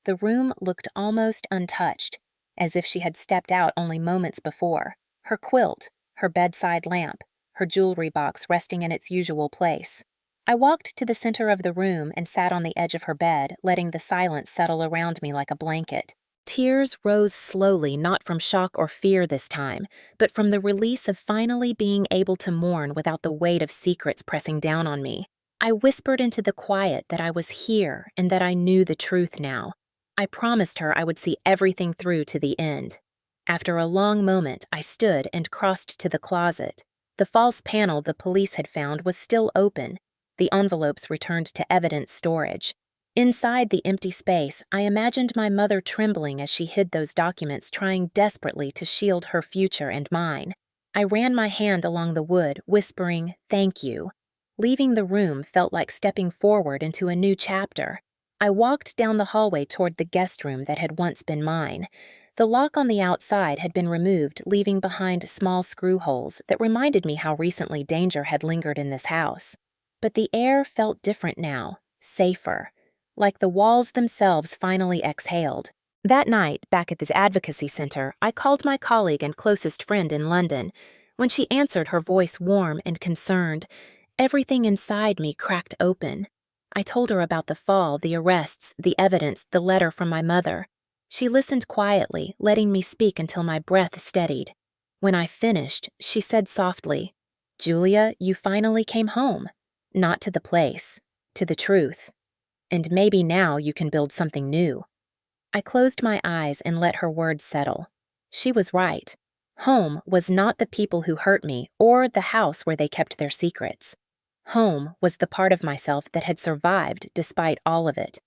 The room looked almost untouched, as if she had stepped out only moments before. Her quilt, her bedside lamp, her jewelry box resting in its usual place. I walked to the center of the room and sat on the edge of her bed, letting the silence settle around me like a blanket. Tears rose slowly, not from shock or fear this time, but from the release of finally being able to mourn without the weight of secrets pressing down on me. I whispered into the quiet that I was here and that I knew the truth now. I promised her I would see everything through to the end. After a long moment, I stood and crossed to the closet. The false panel the police had found was still open. The envelopes returned to evidence storage. Inside the empty space, I imagined my mother trembling as she hid those documents, trying desperately to shield her future and mine. I ran my hand along the wood, whispering, "Thank you." Leaving the room felt like stepping forward into a new chapter. I walked down the hallway toward the guest room that had once been mine. The lock on the outside had been removed, leaving behind small screw holes that reminded me how recently danger had lingered in this house. But the air felt different now, safer, like the walls themselves finally exhaled. That night, back at the advocacy center, I called my colleague and closest friend in London. When she answered, her voice warm and concerned, everything inside me cracked open. I told her about the fall, the arrests, the evidence, the letter from my mother. She listened quietly, letting me speak until my breath steadied. When I finished, she said softly, "Julia, you finally came home. Not to the place, to the truth. And maybe now you can build something new." I closed my eyes and let her words settle. She was right. Home was not the people who hurt me or the house where they kept their secrets. Home was the part of myself that had survived despite all of it.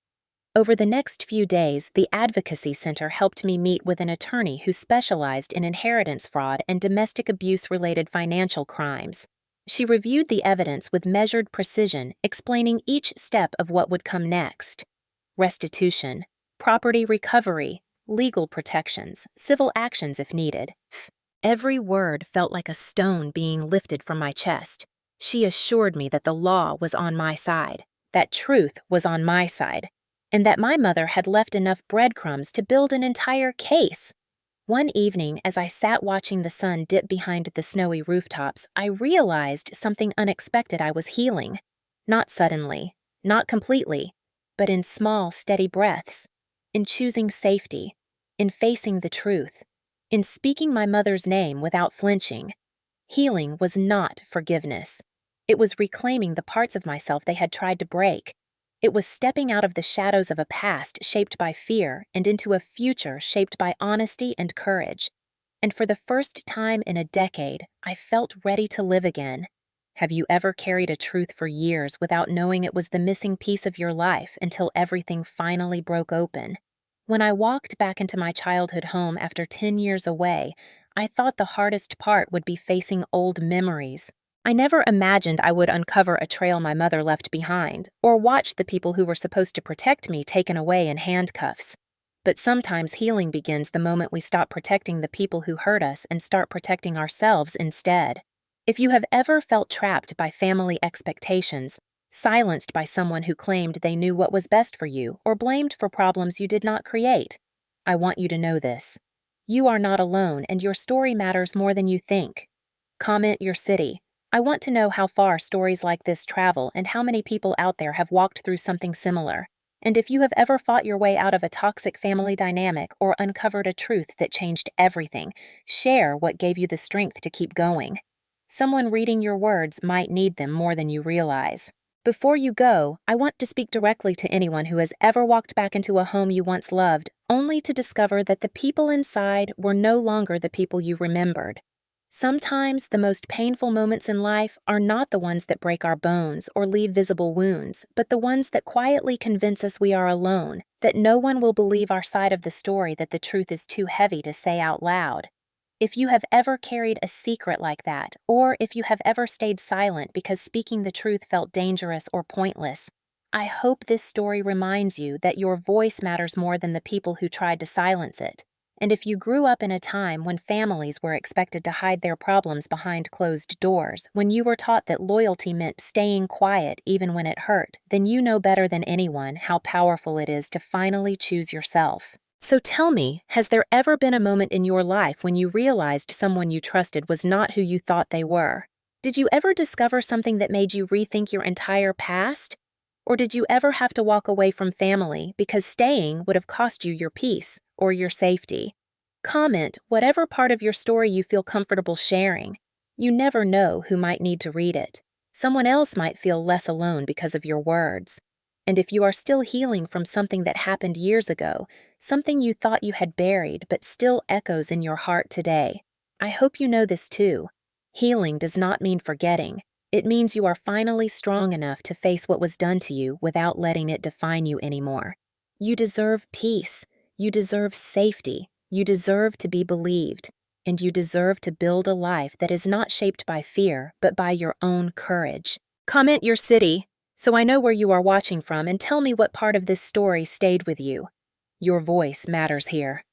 Over the next few days, the Advocacy Center helped me meet with an attorney who specialized in inheritance fraud and domestic abuse-related financial crimes. She reviewed the evidence with measured precision, explaining each step of what would come next. Restitution, property recovery, legal protections, civil actions if needed. Every word felt like a stone being lifted from my chest. She assured me that the law was on my side, that truth was on my side, and that my mother had left enough breadcrumbs to build an entire case. One evening, as I sat watching the sun dip behind the snowy rooftops, I realized something unexpected I was healing. Not suddenly, not completely, but in small, steady breaths. In choosing safety, in facing the truth, in speaking my mother's name without flinching. Healing was not forgiveness. It was reclaiming the parts of myself they had tried to break. It was stepping out of the shadows of a past shaped by fear and into a future shaped by honesty and courage. And for the first time in a decade, I felt ready to live again. Have you ever carried a truth for years without knowing it was the missing piece of your life until everything finally broke open? When I walked back into my childhood home after 10 years away, I thought the hardest part would be facing old memories. I never imagined I would uncover a trail my mother left behind, or watch the people who were supposed to protect me taken away in handcuffs. But sometimes healing begins the moment we stop protecting the people who hurt us and start protecting ourselves instead. If you have ever felt trapped by family expectations, silenced by someone who claimed they knew what was best for you, or blamed for problems you did not create, I want you to know this. You are not alone, and your story matters more than you think. Comment your city. I want to know how far stories like this travel and how many people out there have walked through something similar. And if you have ever fought your way out of a toxic family dynamic or uncovered a truth that changed everything, share what gave you the strength to keep going. Someone reading your words might need them more than you realize. Before you go, I want to speak directly to anyone who has ever walked back into a home you once loved, only to discover that the people inside were no longer the people you remembered. Sometimes the most painful moments in life are not the ones that break our bones or leave visible wounds, but the ones that quietly convince us we are alone, that no one will believe our side of the story, that the truth is too heavy to say out loud. If you have ever carried a secret like that, or if you have ever stayed silent because speaking the truth felt dangerous or pointless, I hope this story reminds you that your voice matters more than the people who tried to silence it. And if you grew up in a time when families were expected to hide their problems behind closed doors, when you were taught that loyalty meant staying quiet even when it hurt, then you know better than anyone how powerful it is to finally choose yourself. So tell me, has there ever been a moment in your life when you realized someone you trusted was not who you thought they were? Did you ever discover something that made you rethink your entire past? Or did you ever have to walk away from family because staying would have cost you your peace or your safety? Comment whatever part of your story you feel comfortable sharing. You never know who might need to read it. Someone else might feel less alone because of your words. And if you are still healing from something that happened years ago, something you thought you had buried but still echoes in your heart today, I hope you know this too. Healing does not mean forgetting. It means you are finally strong enough to face what was done to you without letting it define you anymore. You deserve peace. You deserve safety. You deserve to be believed. And you deserve to build a life that is not shaped by fear, but by your own courage. Comment your city, so I know where you are watching from, and tell me what part of this story stayed with you. Your voice matters here.